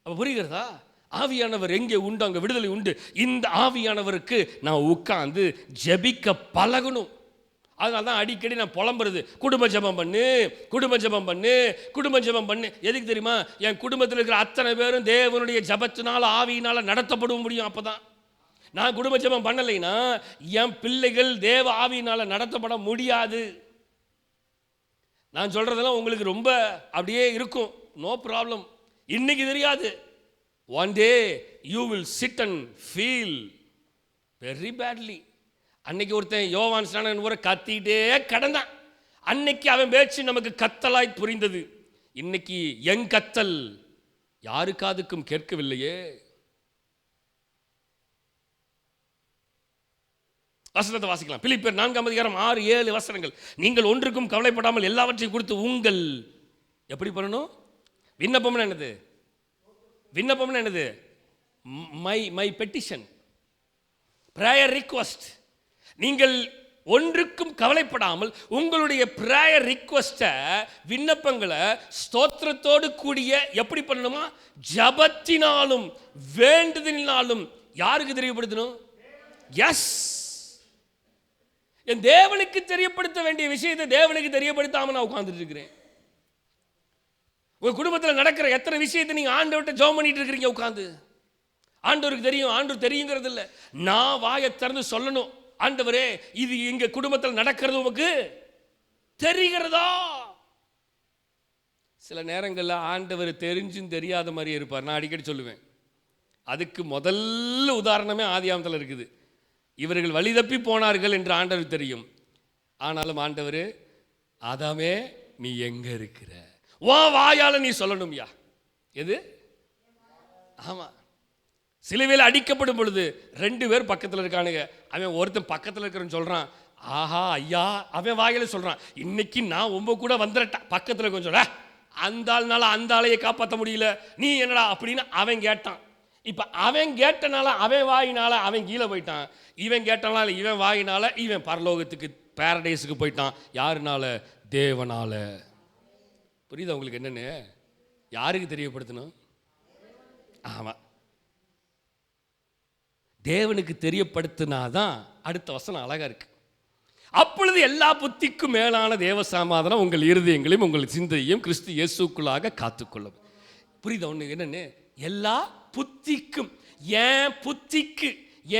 அப்ப புரிகிறதா? ஆவியானவர் எங்கே உண்டு அங்கே விடுதலை உண்டு. இந்த ஆவியானவருக்கு நான் உட்கார்ந்து ஜெபிக்க பழகணும். அதனால தான் அடிக்கடி நான் புலம்புறது, குடும்ப ஜெபம் பண்ணு, குடும்ப ஜெபம் பண்ணு, குடும்ப ஜெபம் பண்ணு. எதுக்கு தெரியுமா? என் குடும்பத்தில் இருக்கிற அத்தனை பேரும் தேவனுடைய ஜெபத்தினால ஆவியினால நடத்தப்பட முடியும். அப்பதான் நான் குடும்ப ஜெபம் பண்ணலைன்னா என் பிள்ளைகள் தேவ ஆவியினால நடத்தப்பட முடியாது. நான் சொல்றதெல்லாம் உங்களுக்கு ரொம்ப அப்படியே இருக்கும், நோ ப்ராப்ளம். இன்னைக்கு தெரியாது, one day you will sit and feel very badly. அன்னைக்கு ஒருத்தன் யோவான் ஸ்நானன் ஒரு கத்திட்டே கடந்தான். அன்னைக்கு அவன் பேச்சு நமக்கு கத்தலாய் புரிந்தது. இன்னைக்கு என் கத்தல் யாருக்காதுக்கும் கேட்கவில்லையே. வசனத்தை வாசிக்கலாம். பிலிப்பியர் 4ஆம் அதிகாரம் 6-7 வசனங்கள். நீங்கள் ஒன்றுக்கும் கவலைப்படாமல் எல்லாவற்றையும் கொடுத்து உங்கள் எப்படி பண்ணணும்? விண்ணப்பம் என்னது? விண்ணப்பம் என்னது? My petition, prayer request. நீங்கள் ஒன்றுக்கும் கவலைப்படாமல் உங்களுடைய பிரேயர் ரிக்வெஸ்ட, விண்ணப்பங்களை ஸ்தோத்திரத்தோடு கூடிய எப்படி பண்ணணுமா? ஜபத்தினாலும் வேண்டுதலினாலும். யாருக்கு தெரியப்படுத்தணும்? எஸ், என் தேவனுக்கு தெரியப்படுத்த வேண்டிய விஷயத்தை தேவனுக்கு தெரியப்படுத்தாம நான் உட்கார்ந்துட்டு இருக்கிறேன். உங்க குடும்பத்தில் நடக்கிற எத்தனை விஷயத்தை நீங்க ஆண்டவர்கிட்ட ஜெபம் பண்ணிட்டு இருக்கிறீங்க உட்கார்ந்து? ஆண்டவருக்கு தெரியும், ஆண்டவர் தெரியுங்கிறது இல்லை. நான் வாயை திறந்து சொல்லணும், ஆண்டவரே இது எங்க குடும்பத்தில் நடக்கிறது உமக்கு தெரிகிறதா? சில நேரங்களில் ஆண்டவர் தெரிஞ்சும் தெரியாத மாதிரி இருப்பார். நான் அடிக்கடி சொல்லுவேன், அதுக்கு முதல்ல உதாரணமே ஆதியாகமத்தில் இருக்குது. இவர்கள் வழி தப்பி போனார்கள் என்று ஆண்டவர் தெரியும். ஆனாலும் ஆண்டவர், ஆதாமே நீ எங்க இருக்கிற? வாயால நீ சொல்லணும்யா. எது? ஆமா, சிலுவையில் அடிக்கப்படும் பொழுது 2 பேர் பக்கத்தில் இருக்கானுங்க. அவன் ஒருத்தன் பக்கத்தில் இருக்கிறன்னு சொல்றான், ஆஹா ஐயா, அவன் வாயில சொல்றான், இன்னைக்கு நான் உங்க கூட வந்துடட்டா, பக்கத்தில் கொஞ்சம் சொல்ல, அந்த ஆள்னால அந்த ஆளையை காப்பாற்ற முடியல, நீ என்னடா அப்படின்னு அவன் கேட்டான். இப்போ அவன் கேட்டனால அவன் வாயினால அவன் கீழே போயிட்டான், இவன் கேட்டனால இவன் வாயினால இவன் பரலோகத்துக்கு பாரடைஸுக்கு போயிட்டான். யாருனால? தேவனால. புரியுதா உங்களுக்கு என்னன்னு? யாருக்கு தெரியப்படுத்தணும்? ஆமாம், தேவனுக்கு தெரியப்படுத்தினாதான் அடுத்த வசனம் அழகா இருக்கு. அப்பொழுது எல்லா புத்திக்கும் மேலான தேவ சமாதானம் உங்கள் இருதயங்களையும் உங்கள் சிந்தையும் கிறிஸ்து இயேசுக்குள்ளாக காத்துக்கொள்ளும். புரியுதா ஒன்று என்னன்னு? எல்லா புத்திக்கும், ஏன் புத்திக்கு,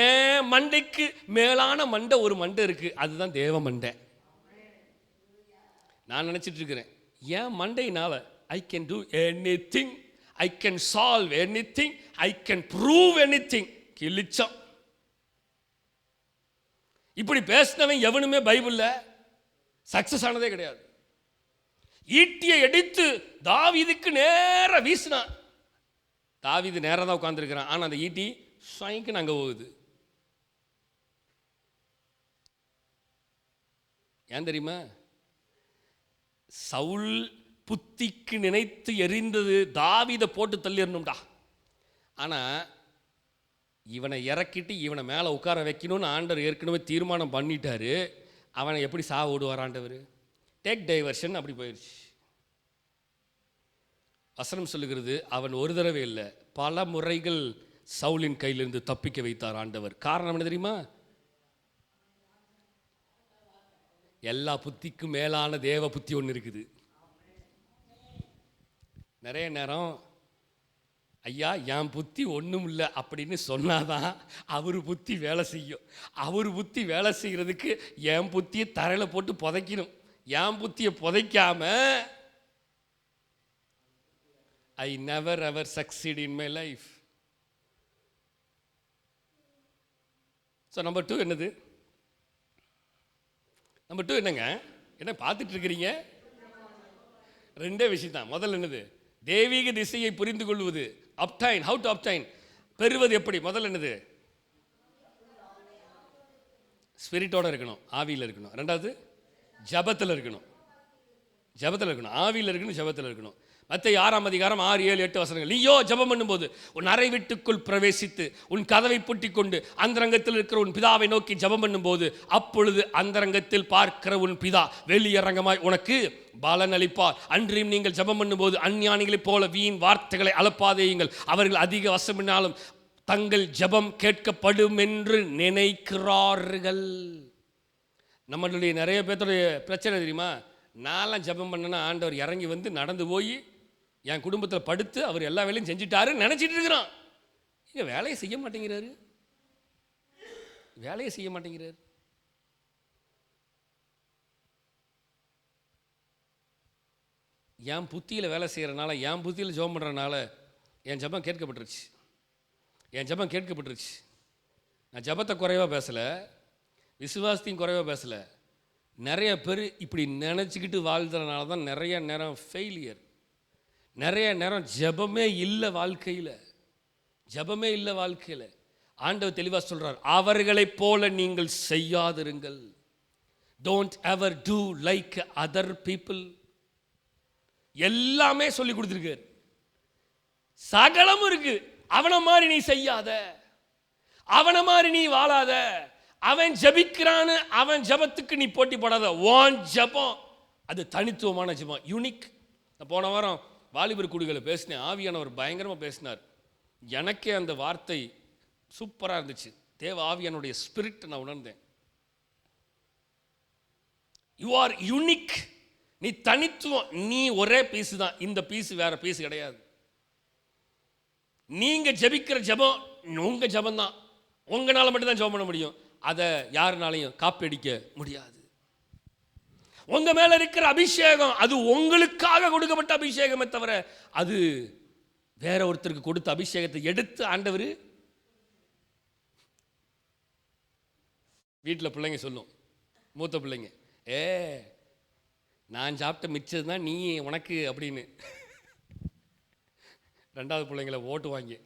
ஏன் மண்டைக்கு மேலான மண்டை ஒரு மண்டை இருக்கு, அதுதான் தேவ மண்டை. நான் நினைச்சிட்டு இருக்கிறேன், ஏன் மண்டையினால I can do anything, I can solve anything, I can prove anything. கிழிச்சம். இப்படி பேசினவன் எவனுமே பைபிள்ல சக்சஸ் ஆனதே கிடையாது. ஈட்டியை எடுத்து தாவீதுக்கு நேர வீசினான். தாவீது நேரா தான் உட்கார்ந்திருக்கிறான், ஆனா அந்த ஈட்டி ஸ்வைக்கு அங்க போகுது. ஏன் தெரியுமா? சவுல் புத்திக்கு நினைத்து எரிந்தது தாவீதை போட்டு தள்ளிடணும்டா. ஆனா இவனை இறக்கிட்டு இவனை மேலே உட்கார வைக்கணும்னு ஆண்டவர் ஏற்கனவே தீர்மானம் பண்ணிட்டாரு. அவனை எப்படி சாவ விடுவார் ஆண்டவர்? டேக் டைவர்ஷன் அப்படி போயிடுச்சு. வசனம் சொல்லுகிறது, அவன் ஒரு தடவை இல்லை பல முறைகள் சவுலின் கையிலிருந்து தப்பிக்க வைத்தார் ஆண்டவர். காரணம் என்ன தெரியுமா? எல்லா புத்திக்கும் மேலான தேவ புத்தி ஒன்று இருக்குது. நிறைய நேரம் ஐயா என் புத்தி ஒன்றும் இல்லை அப்படின்னு சொன்னாதான் அவர் புத்தி வேலை செய்யும். அவர் புத்தி வேலை செய்கிறதுக்கு என் புத்தியை தரையில் போட்டு புதைக்கணும். என் புத்தியை புதைக்காம I never ever succeed in my life. So number 2 என்னது? நம்பர் 2 என்னங்க? என்ன பார்த்துட்டு இருக்கிறீங்க? ரெண்டே விஷயம் தான். முதல்ல என்னது? தெய்வீக திசையை புரிந்து கொள்வது. அப்டைன், ஹவு டு அப்டைன், பெறுவது எப்படி? முதல்ல என்னது? ஸ்பிரிட்டோட இருக்கணும், ஆவியில் இருக்கணும். ரெண்டாவது ஜபத்தில் இருக்கணும். ஜபத்தில் இருக்கணும், ஆவியில் இருக்கணும், ஜபத்தில் இருக்கணும். மத்தேயு 6 அதிகாரம் 6, 7, 8 வசனங்கள். நீயோ ஜபம் பண்ணும்போது உன் அறை வீட்டுக்குள் பிரவேசித்து உன் கதவை பூட்டி கொண்டு அந்தரங்கத்தில் இருக்கிற உன் பிதாவை நோக்கி ஜபம் பண்ணும்போது அப்பொழுது அந்தரங்கத்தில் பார்க்கிற உன் பிதா வெளியரங்கமாய் உனக்கு பலன் அளிப்பார். அன்றையும் நீங்கள் ஜபம் பண்ணும்போது அஞ்ஞானிகளைப் போல வீண் வார்த்தைகளை அலப்பாதேயுங்கள், அவர்கள் அதிக வசமினாலும் தங்கள் ஜபம் கேட்கப்படும் என்று நினைக்கிறார்கள். நம்மளுடைய நிறைய பேருடைய பிரச்சனை தெரியுமா? நான்லாம் ஜபம் பண்ணனா ஆண்டவர் இறங்கி வந்து நடந்து போய் என் குடும்பத்தில் படுத்து அவர் எல்லா வேலையும் செஞ்சுட்டாரு நினைச்சிட்டு இருக்கிறான். இங்க வேலையை செய்ய மாட்டேங்கிறாரு, வேலையை செய்ய மாட்டேங்கிறாரு. என் புத்தியில் வேலை செய்கிறனால, என் புத்தியில் ஜெபம் பண்ணுறனால என் ஜபம் கேட்கப்பட்டுருச்சு. என் ஜபம் கேட்கப்பட்டுருச்சு. நான் ஜபத்தை குறைவாக பேசலை, விசுவாசத்தையும் குறைவாக பேசலை. நிறைய பேர் இப்படி நினச்சிக்கிட்டு வாழ்கிறதுனால தான் நிறைய நேரம் ஃபெயிலியர். நிறைய நேரம் ஜபமே இல்லை வாழ்க்கையில், ஜபமே இல்லை வாழ்க்கையில். ஆண்டவர் தெளிவாக சொல்கிறார், அவர்களைப் போல நீங்கள் செய்யாதிருங்கள். Don't ever do like other people. எல்லாமே சொல்லி கொடுத்துருக்கார், சகலமும் இருக்கு. அவனை மாதிரி நீ செய்யாத, அவனை மாதிரி நீ வாழாத, அவன் ஜபிக்கிறான்னு அவன் ஜபத்துக்கு நீ போட்டி போடாத. உன் ஜபம் அது தனித்துவமான ஜபம், யூனிக். நான் போன வாரம் வாலிபர் குடிகளை பேசினேன், ஆவியானவர் பயங்கரமாக பேசினார். எனக்கே அந்த வார்த்தை சூப்பராக இருந்துச்சு. தேவ ஆவியானுடைய ஸ்பிரிட் நான் உணர்ந்தேன். யூ ஆர் யூனிக், நீ தனித்துவம், நீ ஒரே பீஸ் தான், இந்த பீஸ் வேற பீஸ் கிடையாது. நீங்க ஜபிக்கிற ஜபம் உங்க ஜபம் தான், உங்களால மட்டும்தான் ஜபம் பண்ண முடியும். அதை யாருனாலையும் காப்பி அடிக்க முடியாது. உங்க மேல இருக்கிற அபிஷேகம் அது உங்களுக்காக கொடுக்கப்பட்ட அபிஷேகமே தவிர அது வேற ஒருத்தருக்கு கொடுத்த அபிஷேகத்தை எடுத்து ஆண்டவர். வீட்டில் பிள்ளைங்க சொல்லும், மூத்த பிள்ளைங்க, நான் சாப்பிட்ட மிச்சம் தான் நீ உனக்கு அப்படின்னு. ரெண்டாவது பிள்ளைங்களை ஓட்டு வாங்கி,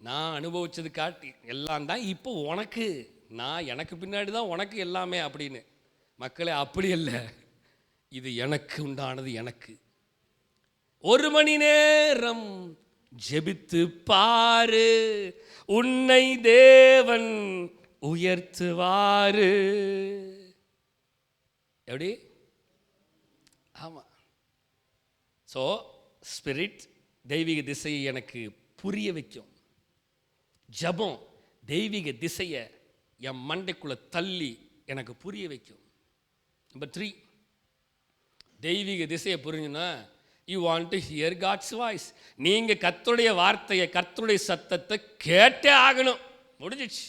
நான் அனுபவிச்சது காட்டி எல்லாம் தான் இப்போ உனக்கு. நான் எனக்கு பின்னாடி தான் உனக்கு எல்லாமே அப்படின்னு. மக்களே, அப்படி இல்லை. இது எனக்கு உண்டானது. எனக்கு 1 மணி நேரம் ஜெபித்து பாரு, உன்னை தேவன் உயர்த்துவாரு. எப்படி? ஆமா. ஸோ ஸ்பிரிட் தெய்வீக திசையை எனக்கு புரிய வைக்கும். ஜபம் தெய்வீக திசையை என் மண்டைக்குள்ள தள்ளி எனக்கு புரிய வைக்கும். நம்பர் 3, தெய்வீக திசையை புரிஞ்சுன்னா you want to hear God's voice. நீங்கள் கர்த்தருடைய வார்த்தையை, கர்த்தருடைய சத்தத்தை கேட்டே ஆகணும். முடிஞ்சிச்சு.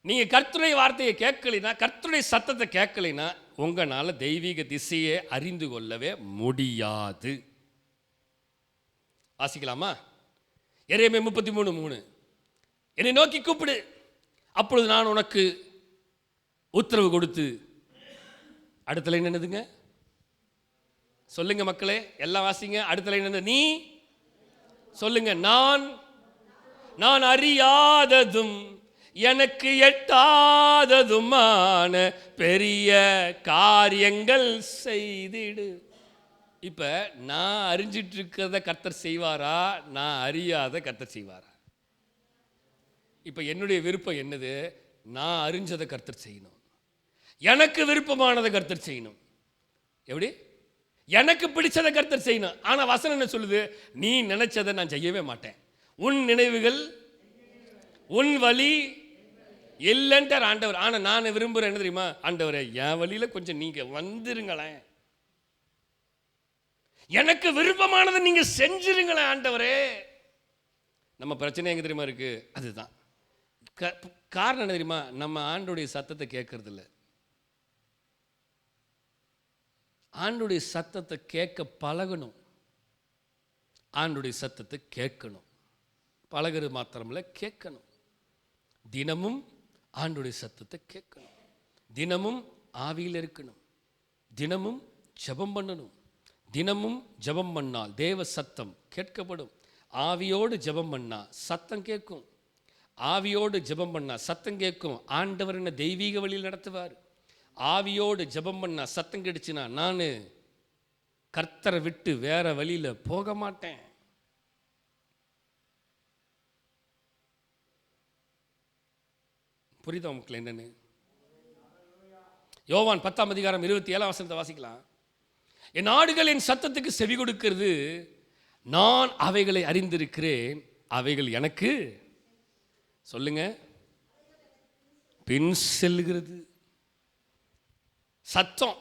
நீங்கள் கர்த்தருடைய வார்த்தையை கேட்கலைன்னா, கர்த்தருடைய சத்தத்தை கேட்கலைன்னா உங்களால் தெய்வீக திசையை அறிந்து கொள்ளவே முடியாது. வாசிக்கலாமா? எரேமியா 33:3. என்னை நோக்கி கூப்பிடு, அப்பொழுது நான் உனக்கு உத்தரவு கொடுத்து. அடுத்த லைன் என்னதுங்க? சொல்லுங்க மக்களே, எல்லாம் வாசிங்க. அடுத்த லைன் என்ன? நீ சொல்லுங்க. நான் அறியாததும் எனக்கு எட்டாததுமான பெரிய காரியங்கள் செய்திடு. இப்ப நான் அறிஞ்சிட்டு இருக்கிறத கர்த்தர் செய்வாரா, நான் அறியாத கர்த்தர் செய்வாரா? இப்ப என்னுடைய விருப்பம் என்னது? நான் அறிஞ்சதை கர்த்தர் செய்யணும். எனக்கு விருப்பமானதை கர்த்தர் செய்யணும். எப்படி? எனக்கு பிடிச்சதை கர்த்தர் செய்யணும். ஆனா வசனம் என்ன சொல்லுது? நீ நினைச்சதை நான் செய்யவே மாட்டேன். உன் நினைவுகள், உன் வழி இல்லைன்ட்டார் ஆண்டவர். ஆனா நான் விரும்புறேன் என்ன தெரியுமா? ஆண்டவரே, என் வழியில கொஞ்சம் நீங்க வந்துருங்களேன், எனக்கு விருப்பமானதை நீங்க செஞ்சிருங்களேன் ஆண்டவரே. நம்ம பிரச்சனை எங்க தெரியுமா இருக்கு? அதுதான் காரணம். என்ன தெரியுமா? நம்ம ஆண்டோடைய சத்தத்தை கேட்கறது இல்லை. ஆண்டுடைய சத்தத்தை கேட்க பழகணும். ஆண்டுடைய சத்தத்தை கேட்கணும். பழகிறது மாத்திரமில்ல, கேட்கணும். தினமும் ஆண்டுடைய சத்தத்தை கேட்கணும். தினமும் ஆவியில் இருக்கணும். தினமும் ஜெபம் பண்ணணும். தினமும் ஜெபம் பண்ணால் தேவ சத்தம் கேட்கப்படும். ஆவியோடு ஜெபம் பண்ணா சத்தம் கேட்கும். ஆவியோடு ஜெபம் பண்ணா சத்தம் கேட்கும். ஆண்டவர் என்ன தெய்வீக வழியில் நடத்துவார். ஆவியோடு ஜெபம் பண்ணா சத்தம் கிடைச்சுனா நான் கர்த்தரை விட்டு வேற வழியில போக மாட்டேன். புரியுதா உங்களுக்கு என்னன்னு? யோவான் 10:27 வாசிக்கலாம். என் ஆடுகள் என் சத்தத்துக்கு செவி கொடுக்கிறது, நான் அவைகளை அறிந்திருக்கிறேன், அவைகள் எனக்கு சொல்லுங்க பின் செல்கிறது. சத்தம்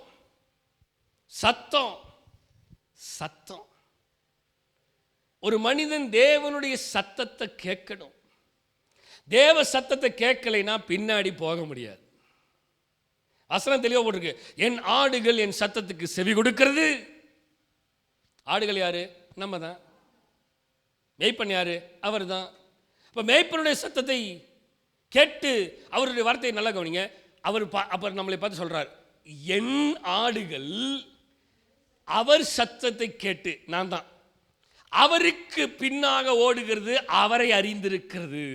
சத்தம் சத்தம். ஒரு மனிதன் தேவனுடைய சத்தத்தை கேட்கணும். தேவ சத்தத்தை கேட்கலைன்னா பின்னாடி போக முடியாது. வசனம் தெளிவா போட்டிருக்கு. என் ஆடுகள் என் சத்தத்துக்கு செவி கொடுக்கிறது. ஆடுகள் யாரு? நம்ம தான். மேய்ப்பன் யாரு? அவர் தான். இப்போ மேய்ப்பனுடைய சத்தத்தை கேட்டு அவருடைய வார்த்தையை நல்லா கவனிங்க. அவர் அப்புறம் நம்மளை பார்த்து சொல்றார், என் ஆடுகள் அவர் சத்தத்தை கேட்டு, நான் தான் அவருக்கு பின்னாக ஓடுகிறது, அவரை அறிந்திருக்கிறது.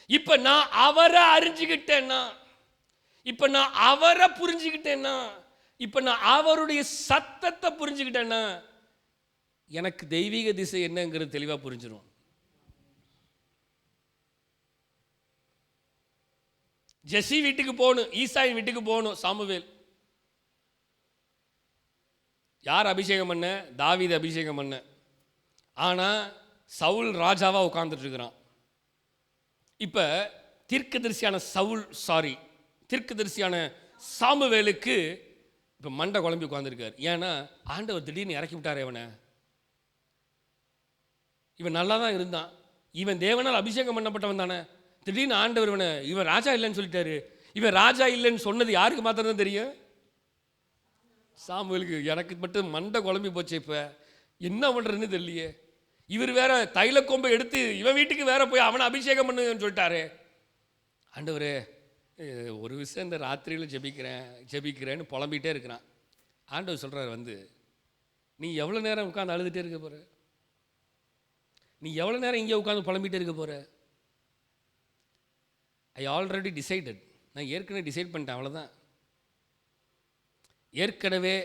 இப்ப நான் அவரை அறிஞ்சுக்கிட்டேன்னா, இப்ப நான் அவரை புரிஞ்சுக்கிட்டேன்னா, இப்ப நான் அவருடைய சத்தத்தை புரிஞ்சுக்கிட்டேன்னா எனக்கு தெய்வீக திசை என்னங்கிறது தெளிவா புரிஞ்சிடும். ஜெசி வீட்டுக்கு போகணும், ஈசாயின் வீட்டுக்கு போகணும். சாமுவேல் யார் அபிஷேகம் பண்ண? தாவீது அபிஷேகம் பண்ண. ஆனா சவுல் ராஜாவா உட்கார்ந்துட்டு இருக்கிறான். இப்ப தீர்க்கதரிசியான சாமுவேலுக்கு இப்ப மண்டை குழம்பி உட்கார்ந்துருக்காரு. ஏன்னா ஆண்டவர் திடீர்னு இறக்கி விட்டார். இவன் நல்லா தான் இருந்தான். இவன் தேவனால் அபிஷேகம் பண்ணப்பட்டவன் தானே. திடீர்னு ஆண்டவர் இவன் ராஜா இல்லைன்னு சொல்லிட்டாரு. இவன் ராஜா இல்லைன்னு சொன்னது யாருக்கு மாத்திரம் தான் தெரியும்? சாமுவேலுக்கு. எனக்கு மட்டும் மண்டை குழம்பி போச்சு. இப்ப என்ன பண்றதுன்னு தெரியலையே. இவர் வேற தைல கொம்பை எடுத்து இவன் வீட்டுக்கு வேற போய் அவனை அபிஷேகம் பண்ணுன்னு சொல்லிட்டாரு. ஆண்டவரே, ஒரு விஷயம் இந்த ராத்திரியில் ஜெபிக்கிறேன்னு புலம்பிகிட்டே இருக்கிறான். ஆண்டவர் சொல்றாரு, நீ எவ்வளோ நேரம் உட்காந்து அழுதுகிட்டே இருக்க போற? நீ எவ்வளோ நேரம் இங்கே உட்காந்து புலம்பிகிட்டே இருக்க போற? ஐ ஆல்ரெடி டிசைடட், நான் ஏற்கனவே டிசைட் பண்ணிட்டேன், அவ்வளோதான். ஏற்கனவே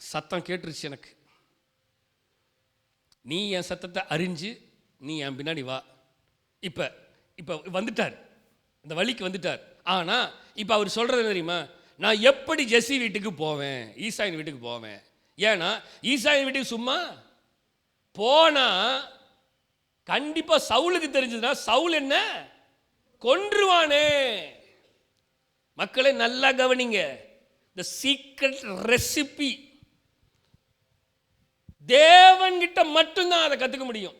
சத்தம் கேட்டுருச்சு எனக்கு. நீ என் சத்தத்தை அறிஞ்சு நீ என் பின்னாடி வா. இப்போ இப்போ வந்துட்டார், இந்த வழிக்கு வந்துட்டார். ஆனால் இப்போ அவர் சொல்கிறது தெரியுமா, நான் எப்படி ஜெஸ்ஸி வீட்டுக்கு போவேன், ஈசாயின் வீட்டுக்கு போவேன். ஏன்னா ஈசாயின் வீட்டுக்கு சும்மா போனால் கண்டிப்பாக சவுலுக்கு தெரிஞ்சதுன்னா சவுல் என்ன கொன்றுவானே. மக்களை நல்லா கவனிங்க, த சீக்ரெட் ரெசிபி தேவன்கிட்ட மட்டும்தான் அதை கற்றுக்க முடியும்.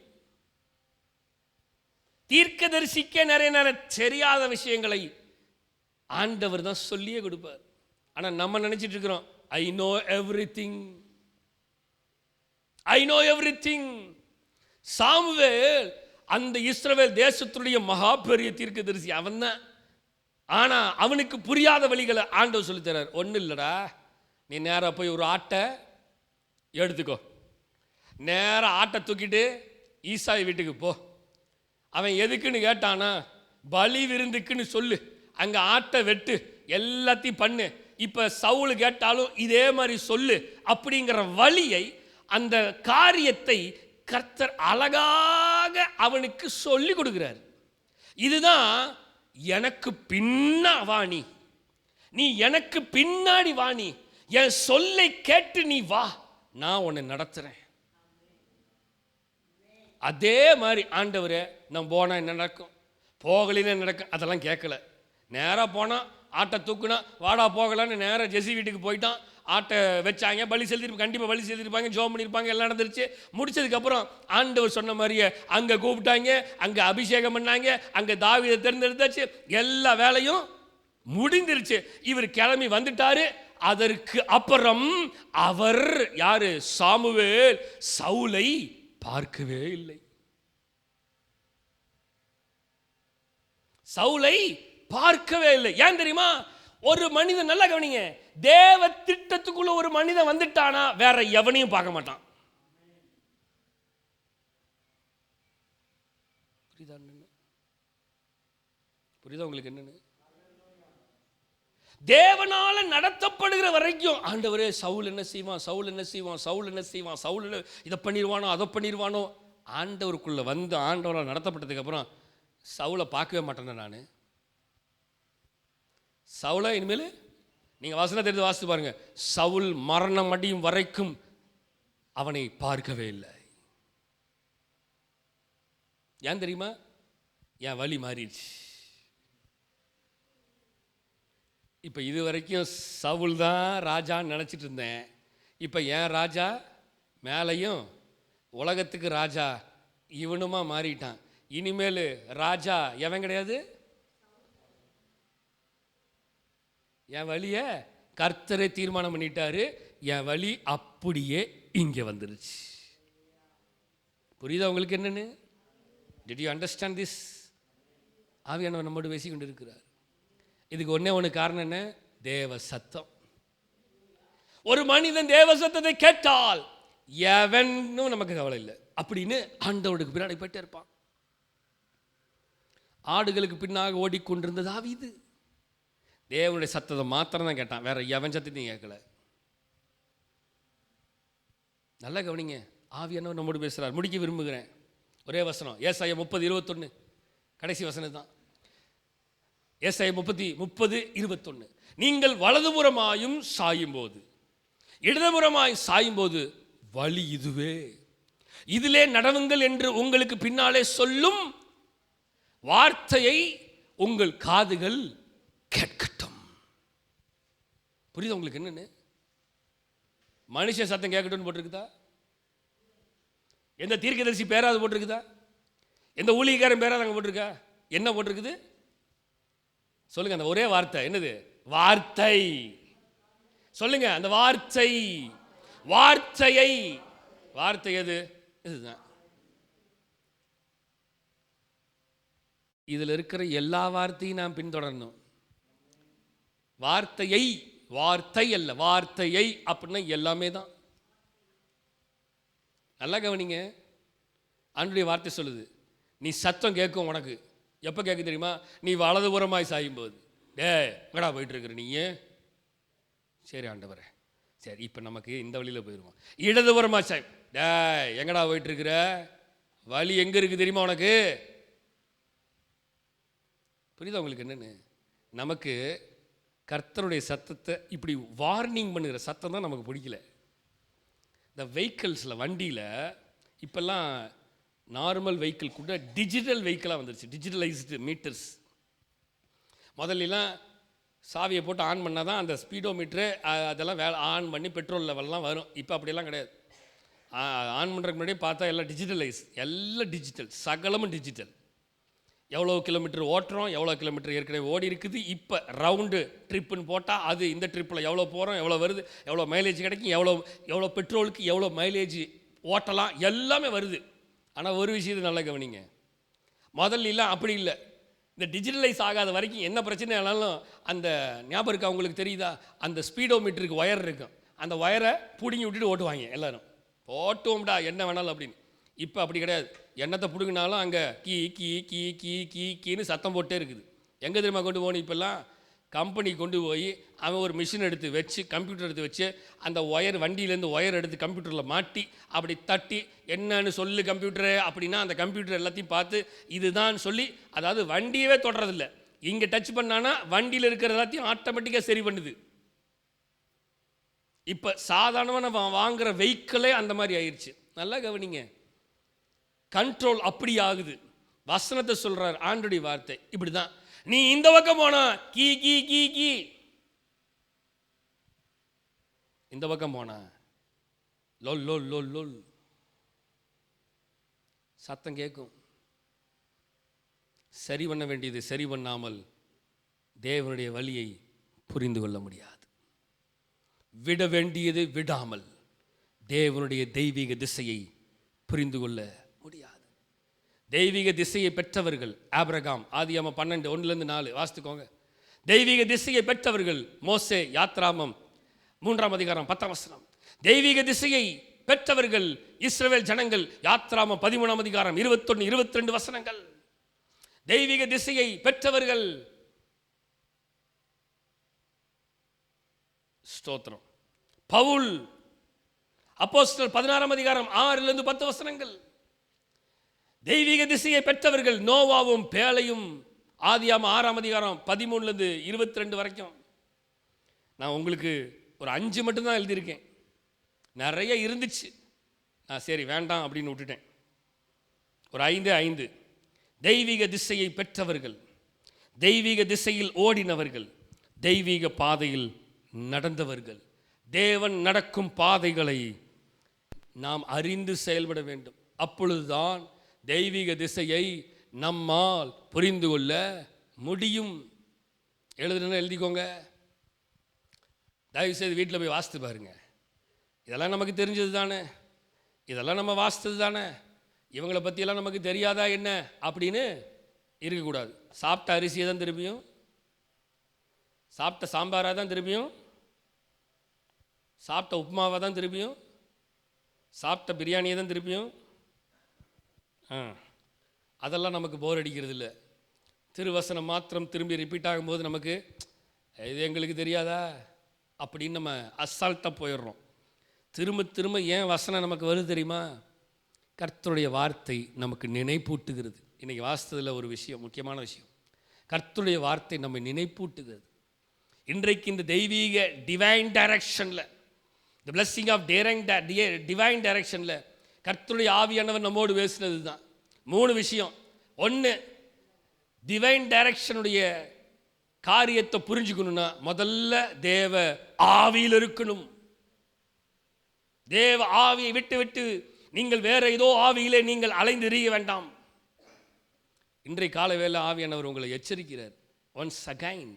தீர்க்கதரிசிக்க நிறைய தெரியாத விஷயங்களை ஆண்டவர் தான் சொல்லியே கொடுப்பார். ஆனால் நம்ம நினைச்சிட்டு இருக்கிறோம், I know everything, I know everything. Samuel அந்த இஸ்ரவேல் தேசத்துடைய மகா பெரிய தீர்க்கதரிசி அவன் தான். ஆனால் அவனுக்கு புரியாத வழிகளை ஆண்டவர் சொல்லி தர்றார். ஒன்றும் இல்லைடா, நீ நேராக போய் ஒரு ஆட்டை எடுத்துக்கோ, நேராக ஆட்டை தூக்கிட்டு ஈசாய் வீட்டுக்கு போ. அவன் எதுக்குன்னு கேட்டானா, பலி விருந்துக்குன்னு சொல்லு, அங்கே ஆட்டை வெட்டு, எல்லாத்தையும் பண்ணு. இப்போ சவுல் கேட்டாலும் இதே மாதிரி சொல்லு அப்படிங்கிற வழியை, அந்த காரியத்தை கர்த்தர் அழகாக அவனுக்கு சொல்லி கொடுக்கிறார். இதுதான் எனக்கு பின்னா வாணி, நீ எனக்கு பின்னாடி வாணி, என் சொல்லை கேட்டு நீ வா, நான் உன்னை நடத்துறேன். அதே மாதிரி ஆண்டவரே, நான் போனால் என்ன நடக்கும், போகலின்னு நடக்கும், அதெல்லாம் கேட்கல. நேராக போனால் ஆட்டை தூக்குனா, வாடா போகலான்னு நேராக ஜெஸ்ஸி வீட்டுக்கு போயிட்டான். ஆட்டை வச்சாங்க, பலி செலுத்திருப்பாங்க, கண்டிப்பாக பலி செலுத்திருப்பாங்க, ஜோம் பண்ணியிருப்பாங்க, எல்லாம் நடந்துருச்சு. முடிச்சதுக்கப்புறம் ஆண்டவர் சொன்ன மாதிரியே அங்கே கூப்பிட்டாங்க, அங்கே அபிஷேகம் பண்ணாங்க, அங்கே தாவீதை தேர்ந்தெடுத்தாச்சு, எல்லா வேலையும் முடிந்துருச்சு. இவர் கிளம்பி வந்துட்டாரு. அதற்கு அப்புறம் அவர் யாரு, சாமுவேல் சவுலை பார்க்கவே இல்லை. சவுலை பார்க்கவே இல்லை. ஏன் தெரியுமா? ஒரு மனிதன், நல்லா கவனிங்க, தேவ திட்டத்துக்குள்ள ஒரு மனிதன் வந்துட்டானா வேற எவனையும் பார்க்க மாட்டான். புரியுதா உங்களுக்கு என்னன்னு? தேவனால நடத்தப்படுகிற வரைக்கும் ஆண்டவரே சவுல் என்ன செய்வான், சவுல் என்ன செய்வான், சவுல் என்ன செய்வான், சவுல் இதை பண்ணிடுவானோ அதை பண்ணிடுவானோ. ஆண்டவருக்குள்ள வந்து ஆண்டவரால் நடத்தப்பட்டதுக்கு அப்புறம் சவுலை பார்க்கவே மாட்டேன் நான். சவுலை இனிமேல் நீங்கள் வசனத்தை எடுத்து வாசித்து பாருங்க, சவுல் மரணம் அடையும் வரைக்கும் அவனை பார்க்கவே இல்லை. ஏன் தெரியுமா? என் வழி மாறிடுச்சு. இப்போ இது வரைக்கும் சவுல் தான் ராஜான்னு நினச்சிட்டு இருந்தேன். இப்போ என் ராஜா மேலையும் உலகத்துக்கு ராஜா இவனுமா மாறிட்டான். இனிமேல் ராஜா எவன் கிடையாது, என் வழியை கர்த்தரை தீர்மானம் பண்ணிட்டாரு. என் வழி அப்படியே இங்கே வந்துருச்சு. புரியுதா உங்களுக்கு என்னன்னு? Did you understand this? ஆவியானவர் நம்மோடு பேசி கொண்டு இருக்கிறார். இதுக்கு ஒன்று காரணம் என்ன? தேவ சத்தம். ஒரு மனிதன் தேவ சத்தத்தை கேட்டால் எவனும் நமக்கு கவலை இல்லை அப்படின்னு ஆண்டவருக்கு பின்னாடி போயிட்டே இருப்பான். ஆடுகளுக்கு பின்னாக ஓடிக்கொண்டிருந்த தாவீது தேவனுடைய சத்தத்தை மாத்திரம் தான் கேட்டான், வேற எவன் சத்தத்தையும் கேட்கல. நல்லா கவனிங்க, ஆவியானவர் நம்மோடு பேசுகிறார். முடிக்க விரும்புகிறேன் ஒரே வசனம், ஏசாயா 30:21, கடைசி வசனம் தான். ஏசாயா 30:21, நீங்கள் வலதுபுறமாயும் சாயும் போது இடதுபுறமாய் சாயும் போது வழி இதுவே, இதிலே நடவுங்கள் என்று உங்களுக்கு பின்னாலே சொல்லும் வார்த்தையை உங்கள் காதுகள் கேட்கட்டும். புரியுது உங்களுக்கு என்னன்னு? மனுஷன் சத்தம் கேட்கட்டும் போட்டிருக்குதா? எந்த தீர்க்கதரிசி பேராது போட்டிருக்குதா? எந்த ஊழியக்காரன் பேராது அங்கே போட்டிருக்கா? என்ன போட்டிருக்குது சொல்லுங்க? அந்த ஒரே வார்த்தை என்னது? வார்த்தை. சொல்லுங்க அந்த வார்த்தை. வார்த்தையை, வார்த்தை எது? இதுதான். இதில் இருக்கிற எல்லா வார்த்தையும் நாம் பின்தொடரணும். வார்த்தையை, வார்த்தை அல்ல, வார்த்தையை அப்படின்னா எல்லாமே தான். நல்லா கவனிங்க, ஆண்டவருடைய வார்த்தை சொல்லுது, நீ சத்தம் கேட்கும் உனக்கு எப்போ கேட்க தெரியுமா? நீ வலதுபுறமாய் சாயும் போது. எங்கடா போயிட்டுருக்குற நீ? சரி ஆண்டவரே, சரி இப்போ நமக்கு இந்த வழியில் போயிடுவோம். இடதுபுறமாய் சாய். எங்கடா போயிட்டுருக்குற? வழி எங்கே இருக்குது தெரியுமா உனக்கு? புரியுதா உங்களுக்கு என்னென்னு? நமக்கு கர்த்தருடைய சத்தத்தை இப்படி வார்னிங் பண்ணுகிற சத்தம் தான் நமக்கு பிடிக்கல. இந்த வெஹிக்கிள்ஸில், வண்டியில் இப்போல்லாம் நார்மல் வெஹிக்கிள் கூட டிஜிட்டல் வெஹிக்கிளாக வந்துருச்சு, டிஜிட்டலைஸ்டு மீட்டர்ஸ். முதல்லாம் சாவியை போட்டு ஆன் பண்ணால் தான் அந்த ஸ்பீடோ மீட்ரு அதெல்லாம் ஆன் பண்ணி பெட்ரோல் லெவல்லாம் வரும். இப்போ அப்படியெல்லாம் கிடையாது. ஆன் பண்ணுறதுக்கு முன்னாடியே பார்த்தா எல்லாம் டிஜிட்டலைஸ், எல்லாம் டிஜிட்டல், சகலமும் டிஜிட்டல். எவ்வளோ கிலோமீட்டர் ஓட்டுறோம், எவ்வளோ கிலோமீட்டர் ஏற்கனவே ஓடி இருக்குது, இப்போ ரவுண்டு ட்ரிப்புன்னு போட்டால் அது இந்த ட்ரிப்பில் எவ்வளோ போகிறோம், எவ்வளோ வருது, எவ்வளோ மைலேஜ் கிடைக்கும், எவ்வளோ பெட்ரோலுக்கு எவ்வளோ மைலேஜ் ஓட்டலாம், எல்லாமே வருது. ஆனால் ஒரு விஷயத்தை நல்லா கவனிங்க, முதல்லாம் அப்படி இல்லை. இந்த டிஜிட்டலைஸ் ஆகாத வரைக்கும் என்ன பிரச்சனை ஆனாலும் அந்த ஞாபகம் இருக்கா உங்களுக்கு? தெரியுதா? அந்த ஸ்பீடோ மீட்டருக்கு ஒயர் இருக்கும், அந்த ஒயரை பிடுங்கி விட்டுட்டு ஓட்டுவாங்க எல்லாரும். ஓட்டுவோம்டா என்ன வேணாலும் அப்படின்னு. இப்போ அப்படி கிடையாது. எண்ணத்தை பிடுங்கினாலும் அங்கே கீ கீ கீ கீ கீ கீன்னு சத்தம் போட்டே இருக்குது. எங்கே தெரியுமா கொண்டு போகணும்? இப்போல்லாம் கம்பெனி கொண்டு போய் அவன் ஒரு மிஷின் எடுத்து வச்சு, கம்ப்யூட்டர் எடுத்து வச்சு, அந்த ஒயர், வண்டியிலேருந்து ஒயர் எடுத்து கம்ப்யூட்டரில் மாட்டி அப்படி தட்டி என்னன்னு சொல்லு கம்ப்யூட்டரு அப்படின்னா அந்த கம்ப்யூட்டர் எல்லாத்தையும் பார்த்து இதுதான் சொல்லி, அதாவது வண்டியவே தொடறதில்லை, இங்கே டச் பண்ணானா வண்டியில் இருக்கிற எல்லாத்தையும் ஆட்டோமேட்டிக்காக சரி பண்ணுது. இப்போ சாதாரணமாக வாங்குகிற வெஹிக்கிளே அந்த மாதிரி ஆயிடுச்சு. நல்லா கவனிங்க, கண்ட்ரோல் அப்படி ஆகுது. வசனத்தை சொல்றார் ஆண்டுடைய வார்த்தை இப்படி தான். நீ இந்த பக்கம் போனா கீ கீ கீ கீ, இந்த பக்கம் போனா லோல் லோல் லோல் லோல் சத்தம் கேட்கும். சரி பண்ண வேண்டியது சரி பண்ணாமல் தேவனுடைய வழியை புரிந்து கொள்ள முடியாது. விட வேண்டியது விடாமல் தேவனுடைய தெய்வீக திசையை புரிந்து கொள்ள முடியாது. தெய்வீக திசையை பெற்றவர்கள் ஆபிரகாம், ஆதியாகமம் 12:1-4 வாசித்துக்கோங்க. தெய்வீக திசையை பெற்றவர்கள் மோசே, யாத்ராமம் 3:10. தெய்வீக திசையை பெற்றவர்கள் இஸ்ரவேல் ஜனங்கள், யாத்ராமம் 13:21, 22 வசனங்கள். தெய்வீக திசையை பெற்றவர்கள், ஸ்தோத்திரம், பவுல் அப்போஸ்தலர் 16:6-10 வசனங்கள். தெய்வீக திசையை பெற்றவர்கள் நோவாவும் பேழையும், ஆதியாகமம் 6:13-22 வரைக்கும். நான் உங்களுக்கு ஒரு 5 மட்டும்தான் எழுதியிருக்கேன், நிறைய இருந்துச்சு, நான் சரி வேண்டாம் அப்படின்னு விட்டுட்டேன். ஒரு 5 தெய்வீக திசையை பெற்றவர்கள், தெய்வீக திசையில் ஓடினவர்கள், தெய்வீக பாதையில் நடந்தவர்கள். தேவன் நடக்கும் பாதைகளை நாம் அறிந்து செயல்பட வேண்டும். அப்பொழுதுதான் தெய்வீக திசையை நம்மால் புரிந்து கொள்ள முடியும். எழுதுனா எழுதிக்கோங்க, தயவு செய்து வீட்டில் போய் வாசித்து பாருங்க. இதெல்லாம் நமக்கு தெரிஞ்சது தானே, இதெல்லாம் நம்ம வாசித்தது தானே, இவங்களை பற்றியெல்லாம் நமக்கு தெரியாதா என்ன அப்படின்னு இருக்கக்கூடாது. சாப்பிட்ட அரிசியை தான் திரும்பியும், சாப்பிட்ட சாம்பாராக தான் திரும்பியும், சாப்பிட்ட உப்புமாவை தான் திரும்பியும், சாப்பிட்ட பிரியாணியை தான் திரும்பியும். அதெல்லாம் நமக்கு போர் அடிக்கிறது இல்லை. திருவசனம் மாத்திரம் திரும்பி ரிப்பீட் ஆகும்போது நமக்கு இது எங்களுக்கு தெரியாதா அப்படின்னு நம்ம அசால்ட்டாக போயிடுறோம். திரும்ப திரும்ப ஏன் வசனம் நமக்கு வருது தெரியுமா? கர்த்தருடைய வார்த்தை நமக்கு நினைப்பூட்டுகிறது. இன்றைக்கி வாசித்ததில் ஒரு விஷயம், முக்கியமான விஷயம், கர்த்தருடைய வார்த்தை நம்மை நினைப்பூட்டுகிறது. இன்றைக்கு இந்த தெய்வீக டிவைன் டைரக்ஷனில், இந்த பிளஸ்ஸிங் ஆஃப் டிவைன் டைரக்ஷனில் கர்த்தருடைய ஆவியானவர் நம்மோடு பேசுனது தான் 3 விஷயம். 1, டிவைன் டைரக்ஷனுடைய காரியத்தை புரிஞ்சுக்கணும்னா முதல்ல தேவ ஆவியில் இருக்கணும். தேவ ஆவியை விட்டு விட்டு நீங்கள் வேற ஏதோ ஆவியிலே நீங்கள் அலைந்து எறிய வேண்டாம். இன்றைய கால வேளை ஆவியானவர் உங்களை எச்சரிக்கிறார். Once again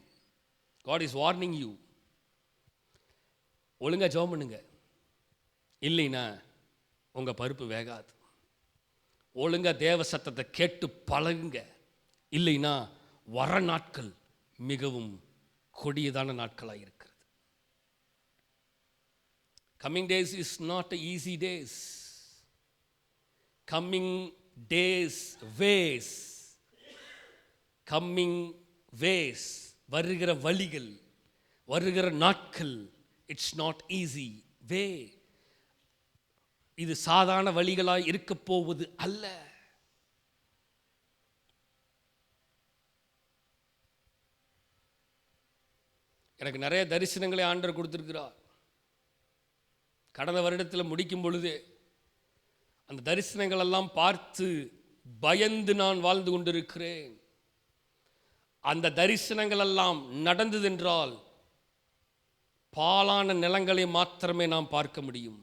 God is warning you. ஒழுங்கா ஜெபம் பண்ணுங்க, இல்லைன்னா உங்க பருப்பு வேகாது. ஒழுங்கா தேவ சத்தத்தை கேட்டு பழகுங்க, இல்லைன்னா வர நாட்கள் மிகவும் கொடியதான நாட்களாக இருக்கிறது. Coming days is not easy days. Coming days ways coming ways, வருகிற வழிகள், வருகிற நாட்கள், இட்ஸ் நாட் ஈஸி வே. இது சாதாரண வழிகளாய் இருக்க போவது அல்ல. எனக்கு நிறைய தரிசனங்களை ஆண்டவர் கொடுத்திருக்கிறார். கடந்த வருடத்தில் முடிக்கும் பொழுது அந்த தரிசனங்கள் எல்லாம் பார்த்து பயந்து நான் வாழ்ந்து கொண்டிருக்கிறேன். அந்த தரிசனங்கள் எல்லாம் நடந்ததென்றால் பாலான நிலங்களை மாத்திரமே நாம் பார்க்க முடியும்.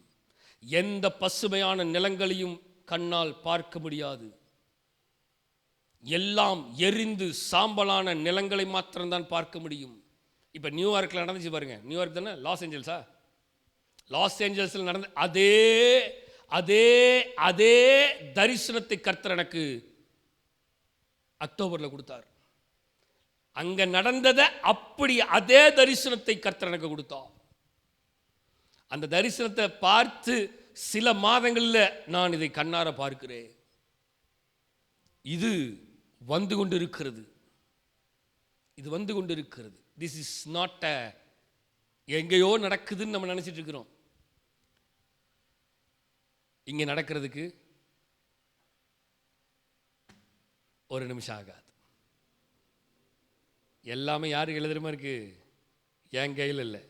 எந்த பசுமையான நிலங்களையும் கண்ணால் பார்க்க முடியாது. எல்லாம் எரிந்து சாம்பலான நிலங்களை மாத்திரம்தான் பார்க்க முடியும். இப்போ நியூயார்க்கில் நடந்துச்சு பாருங்க. நியூயார்க் தானே? லாஸ் ஏஞ்சல்ஸா? லாஸ் ஏஞ்சல்ஸில் நடந்த அதே அதே அதே தரிசனத்தை கர்த்தர் எனக்கு அக்டோபரில் கொடுத்தார். அங்க நடந்ததை அப்படி அதே தரிசனத்தை கர்த்தர் எனக்கு கொடுத்தார். அந்த தரிசனத்தை பார்த்து சில மாதங்களில் நான் இதை கண்ணார பார்க்கிறேன். இது வந்து கொண்டிருக்கிறது, இது வந்து கொண்டிருக்கிறது. திஸ் இஸ் நாட் எங்கேயோ நடக்குதுன்னு நம்ம நினைச்சிட்டு இருக்கிறோம். இங்க நடக்கிறதுக்கு ஒரு நிமிஷம் ஆகாது. எல்லாமே யாருக்கு எழுதுறமா இருக்கு? என் கையில் இல்லை,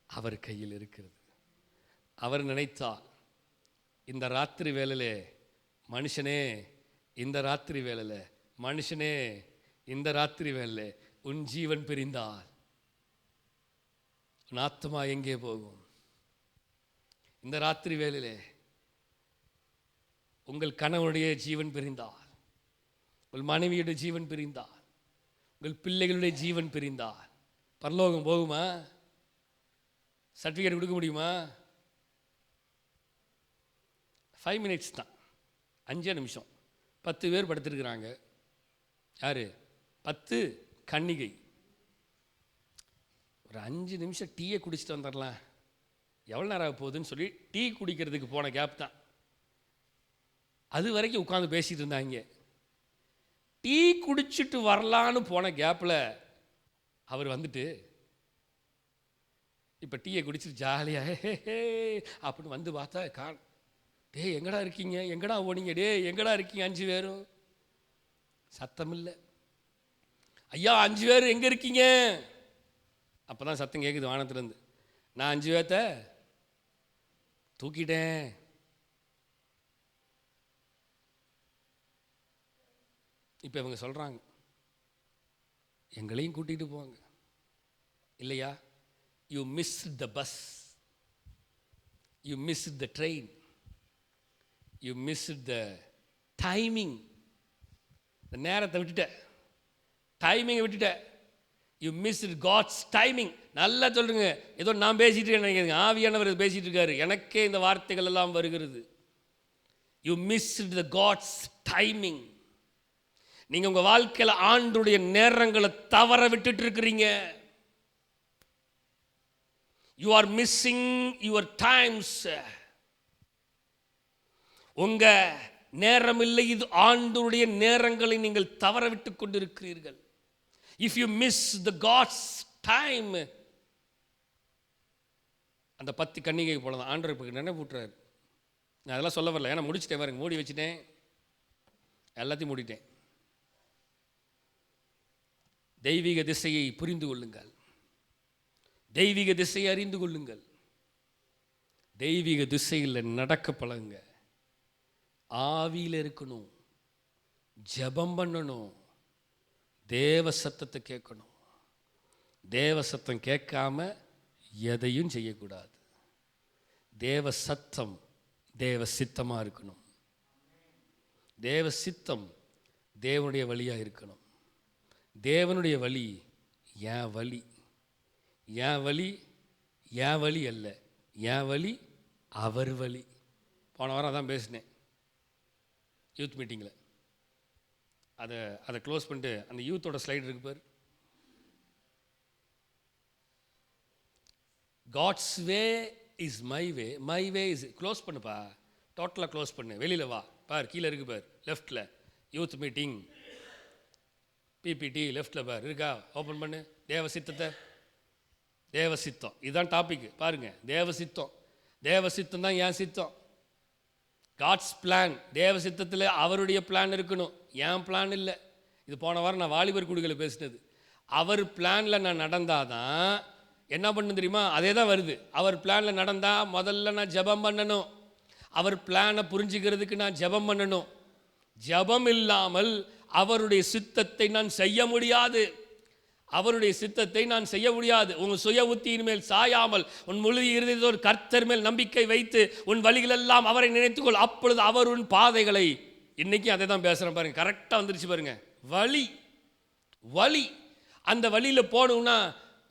அவர் கையில் இருக்கிறது. அவர் நினைத்தால் இந்த ராத்திரி வேளையிலே மனுஷனே, இந்த ராத்திரி வேளையில மனுஷனே, இந்த ராத்திரி வேளையிலே உன் ஜீவன் பிரிந்தால் உன் ஆத்மா எங்கே போகும்? இந்த ராத்திரி வேளையிலே உங்கள் கணவனுடைய ஜீவன் பிரிந்தால், உங்கள் மனைவியுடைய ஜீவன் பிரிந்தால், உங்கள் பிள்ளைகளுடைய ஜீவன் பிரிந்தால் பரலோகம் போகுமா? சர்டிஃபிகேட் கொடுக்க முடியுமா? 5 மினிட்ஸ் தான், 5 நிமிஷம். 10 பேர் படுத்திருக்கிறாங்க. யாரு? 10 கன்னிகை. ஒரு 5 நிமிஷம் டீயை குடிச்சிட்டு வந்துடலாம், எவ்வளோ நேரம் ஆக போகுதுன்னு சொல்லி டீ குடிக்கிறதுக்கு போன கேப் தான். அது வரைக்கும் உட்காந்து பேசிகிட்டு இருந்தாங்க. டீ குடிச்சிட்டு வரலான்னு போன கேப்பில் அவர் வந்துட்டு இப்போ டீயை குடிச்சிட்டு ஜாலியாக அப்படின்னு வந்து பார்த்தா டே எங்கடா இருக்கீங்க, எங்கடா ஓடிங்க, டே எங்கடா இருக்கீங்க 5 பேரும்? சத்தம் இல்லை. ஐயா 5 பேர் எங்கே இருக்கீங்க? அப்போ தான் சத்தம் கேட்குது வானத்துலேருந்து. நான் 5 பேர்த்த தூக்கிட்டேன். இப்போ இவங்க சொல்கிறாங்க, எங்களையும் கூட்டிகிட்டு போவாங்க இல்லையா? You miss the bus, you miss the train, you miss the timing. இந்த நேரத்தை விட்டுட்ட, டைமிங்கை விட்டுட்ட. You miss God's timing. நல்லா சொல்லுங்க. ஏதோ நான் பேசிட்டு இருக்கேன், ஆவியானவர் பேசிட்டு இருக்காரு, எனக்கே இந்த வார்த்தைகள் எல்லாம் வருகிறது. You miss the God's timing. நீங்க உங்க வாழ்க்கையில் ஆண்டுடைய நேரங்களை தவற விட்டுட்டு இருக்கிறீங்க. You are missing your times. உங்க நேரம் இல்லை, இது ஆண்டுடைய நேரங்களை நீங்கள் தவற விட்டு கொண்டிருக்கிறீர்கள். If you miss the God's time, அந்த 10 கன்னிகை போல தான் ஆண்டவர் இப்போ நினைப்பூட்டுறாரு. நான் அதெல்லாம் சொல்ல வரல, ஏன்னா முடிச்சுட்டேன் பாருங்க, மூடி வச்சுட்டேன், எல்லாத்தையும் மூடிட்டேன். தெய்வீக திசையை புரிந்து கொள்ளுங்கள், தெய்வீக திசையை அறிந்து கொள்ளுங்கள், தெய்வீக திசையில் நடக்க பழகுங்க. ஆவியில் இருக்கணும், ஜெபம் பண்ணணும், தேவ சத்தத்தை கேட்கணும். தேவ சத்தம் கேட்காம எதையும் செய்யக்கூடாது. தேவ சத்தம் தேவ சித்தமாக இருக்கணும். தேவ சித்தம் தேவனுடைய வழியாக இருக்கணும். தேவனுடைய வழி என் வழி, என் வழி என் வழி அல்ல, என் வழி அவர் வழி. போன வாரம் அதான் பேசினேன் யூத் மீட்டிங்கில். அதை க்ளோஸ் பண்ணிட்டு அந்த யூத்தோட ஸ்லைடு இருக்கு பார். God's way is my way, my way is. Close பண்ணுப்பா, டோட்டலாக க்ளோஸ் பண்ணு, வெளியில் வா பார், கீழே இருக்கு பார் லெஃப்டில் யூத் மீட்டிங். பிபிடி லெஃப்டில் பார் இருக்கா, ஓப்பன் பண்ணு. தேவசித்தத்தை, தேவசித்தம் இதுதான் டாபிக். பாருங்கள், தேவசித்தம். தேவசித்தம் தான் என் சித்தம். God's plan. தேவசித்தத்தில் அவருடைய பிளான் இருக்கணும், என் பிளான் இல்லை. இது போன வாரம் நான் வாலிபர் குழுக்களை பேசினது. அவர் பிளானில் நான் நடந்தாதான் என்ன பண்ணணும் தெரியுமா? அதே தான் வருது. அவர் பிளானில் நடந்தால் முதல்ல நான் ஜெபம் பண்ணணும். அவர் பிளானை புரிஞ்சுக்கிறதுக்கு நான் ஜெபம் பண்ணணும். ஜெபம் இல்லாமல் அவருடைய சித்தத்தை நான் செய்ய முடியாது. அவருடைய சித்தத்தை நான் செய்ய முடியாது. உன் சுய உத்தியின் மேல் சாயாமல் உன் முழு இருதயத்தோடு கர்த்தர் மேல் நம்பிக்கை வைத்து உன் வழிகளெல்லாம் அவரை நினைத்துக்கொள். அப்பொழுது அவர் உன் பாதைகளை, இன்னைக்கு அதை தான் பேசுகிறேன் பாருங்க, கரெக்டாக வந்துருச்சு பாருங்க. வழி, வழி. அந்த வழியில் போகணும்னா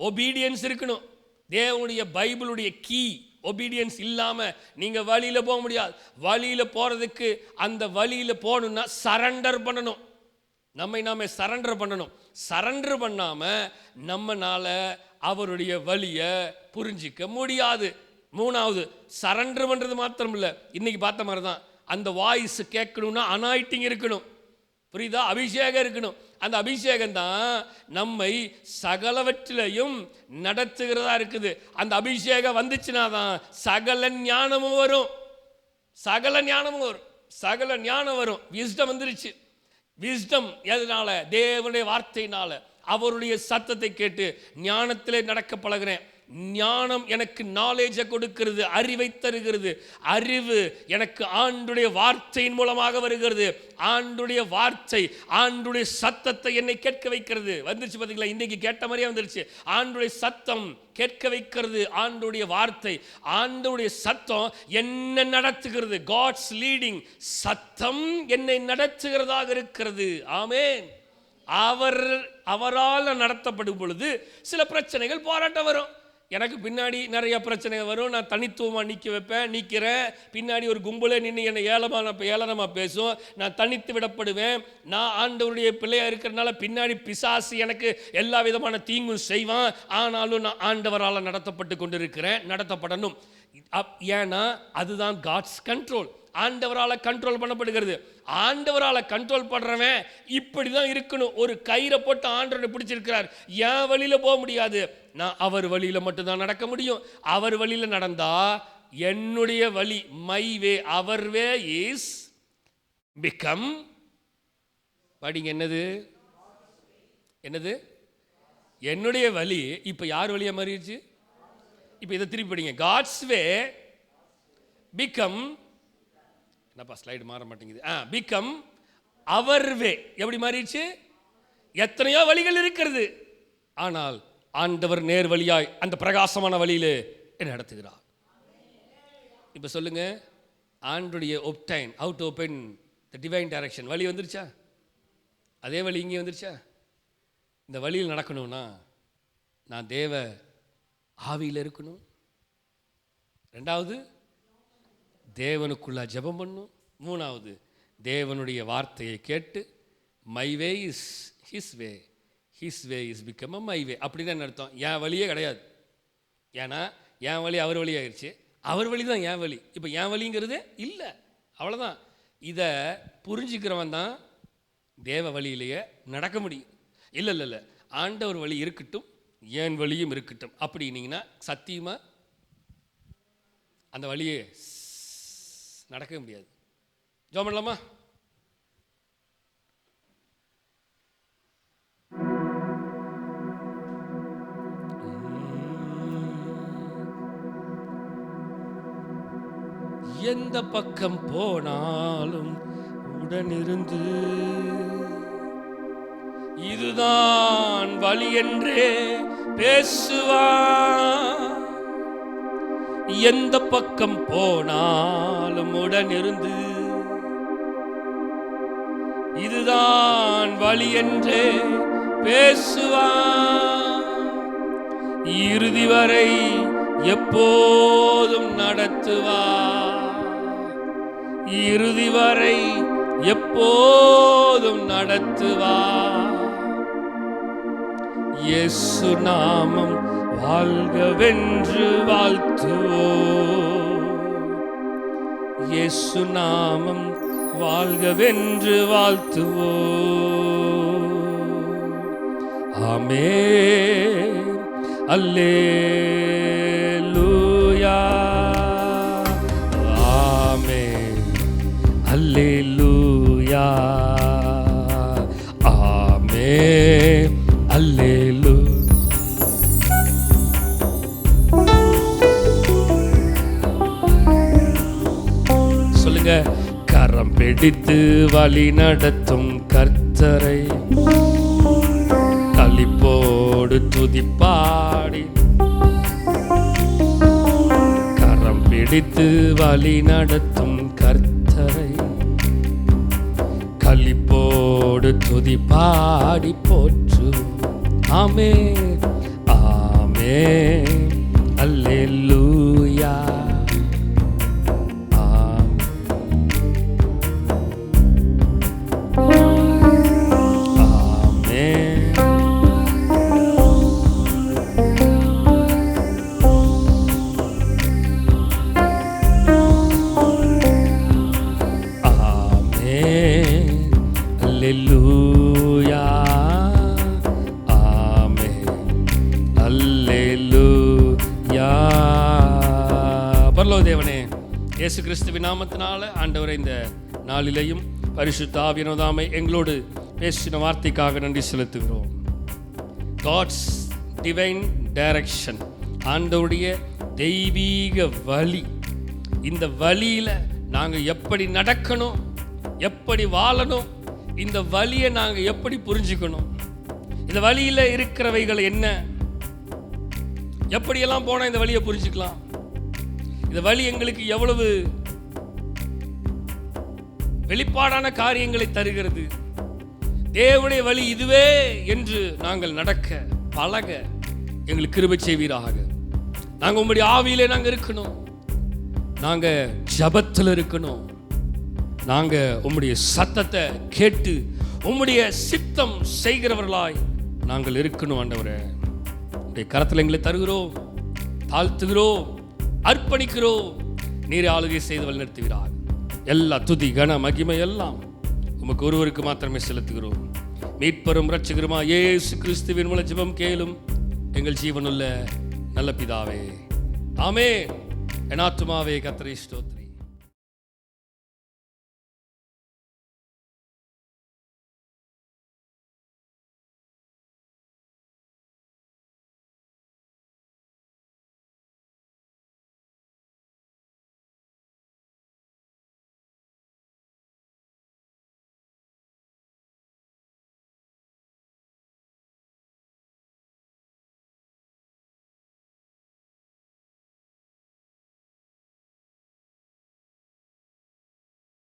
ஒபீடியன்ஸ் இருக்கணும். தேவனுடைய பைபிளுடைய கீ ஒபீடியன்ஸ் இல்லாமல் நீங்கள் வழியில் போக முடியாது. வழியில் போகிறதுக்கு, அந்த வழியில் போகணுன்னா சரண்டர் பண்ணணும். நம்மை நாமே சரண்டர் பண்ணணும். சரண்டர் பண்ணாமல் நம்மளால் அவருடைய வழியை புரிஞ்சிக்க முடியாது. மூணாவது, சரண்டர் பண்ணுறது மாத்திரம் இல்லை, இன்றைக்கி பார்த்த மாதிரி தான், அந்த வாய்ஸ் கேட்கணுன்னா அனாயிட்டிங் இருக்கணும். புரியுதா? அபிஷேகம் இருக்கணும். அந்த அபிஷேகம் தான் நம்மை சகலவற்றிலையும் நடத்துகிறதா இருக்குது. அந்த அபிஷேகம் வந்துச்சுன்னா தான் சகல ஞானமும் வரும். சகல ஞானமும் வரும். சகல ஞானம் வரும். விஸ்டம் வந்துருச்சு. விஸ்டம் எதனால? தேவனுடைய வார்த்தையினால. அவருடைய சத்தத்தை கேட்டு ஞானத்திலே நடக்க பழகிறேன். ஞானம் எனக்கு நாலேஜை கொடுக்கிறது, அறிவை தருகிறது. அறிவு எனக்கு ஆண்டுடைய வார்த்தையின் மூலமாக வருகிறது. ஆண்டுடைய வார்த்தை, ஆண்டுடைய சத்தத்தை என்னை கேட்க வைக்கிறது. வந்துருச்சு பார்த்தீங்களா? இன்றைக்கி கேட்ட மாதிரியே வந்துருச்சு. ஆண்டுடைய சத்தம் கேட்க வைக்கிறது. ஆண்டுடைய வார்த்தை, ஆண்டுடைய சத்தம் என்ன நடத்துகிறது. God's leading. சத்தம் என்னை நடத்துகிறதாக இருக்கிறது. ஆமென். அவரால் நடத்தப்படும் பொழுது சில பிரச்சனைகள், போராட்டம் வரும். எனக்கு பின்னாடி நிறைய பிரச்சனைகள் வரும். நான் தனித்துவமாக நிற்கிறேன். பின்னாடி ஒரு கும்பலே நின்று என்னை ஏளனமாக பேசும். நான் தனித்து விடப்படுவேன். நான் ஆண்டவருடைய பிள்ளையாக இருக்கிறதுனால பின்னாடி பிசாசு எனக்கு எல்லா விதமான தீங்கும் செய்வான். ஆனாலும் நான் ஆண்டவரால் நடத்தப்பட்டு கொண்டிருக்கிறேன், நடத்தப்படணும். ஏன்னா அதுதான் காட்ஸ் கண்ட்ரோல். ஆண்டவரால் கண்ட்ரோல் பண்ணப்படுகிறது. ஆண்டவரால் கண்ட்ரோல் பண்ணுறவன் இப்படி தான் இருக்கணும். ஒரு கயிறை போட்டு ஆண்டவரை பிடிச்சிருக்கிறார். என் வழியில் போக முடியாது, நான் அவர் வழியில் மட்டும்தான் நடக்க முடியும். அவர் வழியில் நடந்தா என்னுடைய வழி, மை வே, அவர் வே இஸ் பிகம், படிங்க, என்னது என்னது என்னுடைய வழி இப்போ யார் வழியாக மாறிடுச்சு? இப்போ இதை திருப்பி படிங்க. காட்ஸ் வே பிகம், என்னப்பா ஸ்லைடு மாற மாட்டேங்குது, பிகம் அவர் வே. எப்படி மாறிடுச்சு? எத்தனையோ வழிகள் இருக்கிறது, ஆனால் ஆண்டவர் நேர் வழியாய் அந்த பிரகாசமான வழியில் என்ன நடத்துகிறார். இப்போ சொல்லுங்க, ஆண்டுடைய obtain, how to open the divine direction வழி வந்துருச்சா? அதே வழி இங்கே வந்துருச்சா? இந்த வழியில் நடக்கணும்னா நான் தேவ ஆவியில் இருக்கணும். ரெண்டாவது, தேவனுக்குள்ள ஜெபம் பண்ணும். மூணாவது, தேவனுடைய வார்த்தையை கேட்டு my way is his way, his way is become a my way. அப்படி தான் அர்த்தம். என் வழியே கிடையாது. ஏன்னா என் வழி அவர் வழி ஆயிடுச்சு. அவர் வழி தான் என் வழி. இப்போ என் வழிங்கிறது இல்லை, அவ்வளோதான். இதை புரிஞ்சுக்கிறவன் தான் தேவ வழியிலேயே நடக்க முடியும். இல்லை இல்லை இல்லை, ஆண்டவர் வழி இருக்கட்டும், என் வழியும் இருக்கட்டும் அப்படின்னீங்கன்னா சத்தியமாக அந்த வழியே நடக்கவே முடியாது. ஜெபம் பண்ணலாமா? எந்த பக்கம் போனாலும் உடனிருந்து இதுதான் வழி என்றே பேசுவான். எந்த பக்கம் போனாலும் உடனிருந்து இதுதான் வழி என்றே பேசுவான். இறுதி வரை எப்போதும் நடத்துவார். இறுதி வரை எப்போதும் நடத்துவார். இயேசு நாமம் வாழ்கவென்று வாழ்த்துவோம். இயேசு நாமம் வாழ்கவென்று வாழ்த்துவோம். ஆமென் அல்லேலூயா ஆமென் அல்லேலூயா ஆமென் அல்லேலூயா. சொல்லுங்க, கரம் பிடித்து வழி நடத்தும் கர்த்தரை களிப்போடு துதிப்பாடி, கரம் பிடித்து வழி நடத்தும் கர்த்தரை களிப்போடு துதிப்பாடி போற்று. ஆமென் ஆமென் அல்லேலூயா அல்லேலூயா ஆமென் அல்லேலூயா. பரலோக தேவனே, இயேசு கிறிஸ்துவின் நாமத்தினால ஆண்டவரை இந்த நாளிலேயும் பரிசுத்த ஆவியானவராமே எங்களோடு பேசின வார்த்தைக்காக நன்றி செலுத்துகிறோம். காட்ஸ் டிவைன் டைரக்ஷன், ஆண்டவருடைய தெய்வீக வழி. இந்த வழியில் நாங்கள் எப்படி நடக்கணும், எப்படி வாழணும், இந்த வழியை நாங்கள் எப்படி புரிஞ்சுக்கணும், இந்த வழியில் இருக்கிறவைகள் என்ன, எப்படியெல்லாம் போனால் இந்த வழியை புரிஞ்சுக்கலாம், இந்த வழி எங்களுக்கு எவ்வளவு வெளிப்பாடான காரியங்களை தருகிறது, தேவனுடைய வழி இதுவே என்று நாங்கள் நடக்க பழக எங்களுக்கு கிருபை செய்வீராக. நாங்கள் உம்முடைய ஆவியிலே நாங்கள் இருக்கணும், நாங்கள் ஜபத்தில் இருக்கணும், நாங்கள் உம்முடைய சத்தத்தை கேட்டு உம்முடைய சித்தம் செய்கிறவர்களாய் நாங்கள் இருக்கணும். ஆண்டவரே, உடைய கரத்தில் எங்களை தருகிறோம், தாழ்த்துகிறோம், அர்ப்பணிக்கிறோம். நீரை ஆளுகை செய்து வழிநடத்துகிறார். எல்லா துதி கன மகிமை எல்லாம் உமக்கு ஒருவருக்கு மாத்திரமே செலுத்துகிறோம். மீட்பரும் இரட்சகருமா இயேசு கிறிஸ்துவின் மூலம் ஜெபம் கேளும் எங்கள் ஜீவனுள்ள நல்ல பிதாவே, ஆமென். என் ஆத்துமாவே கர்த்தரை ஸ்தோத்திரி.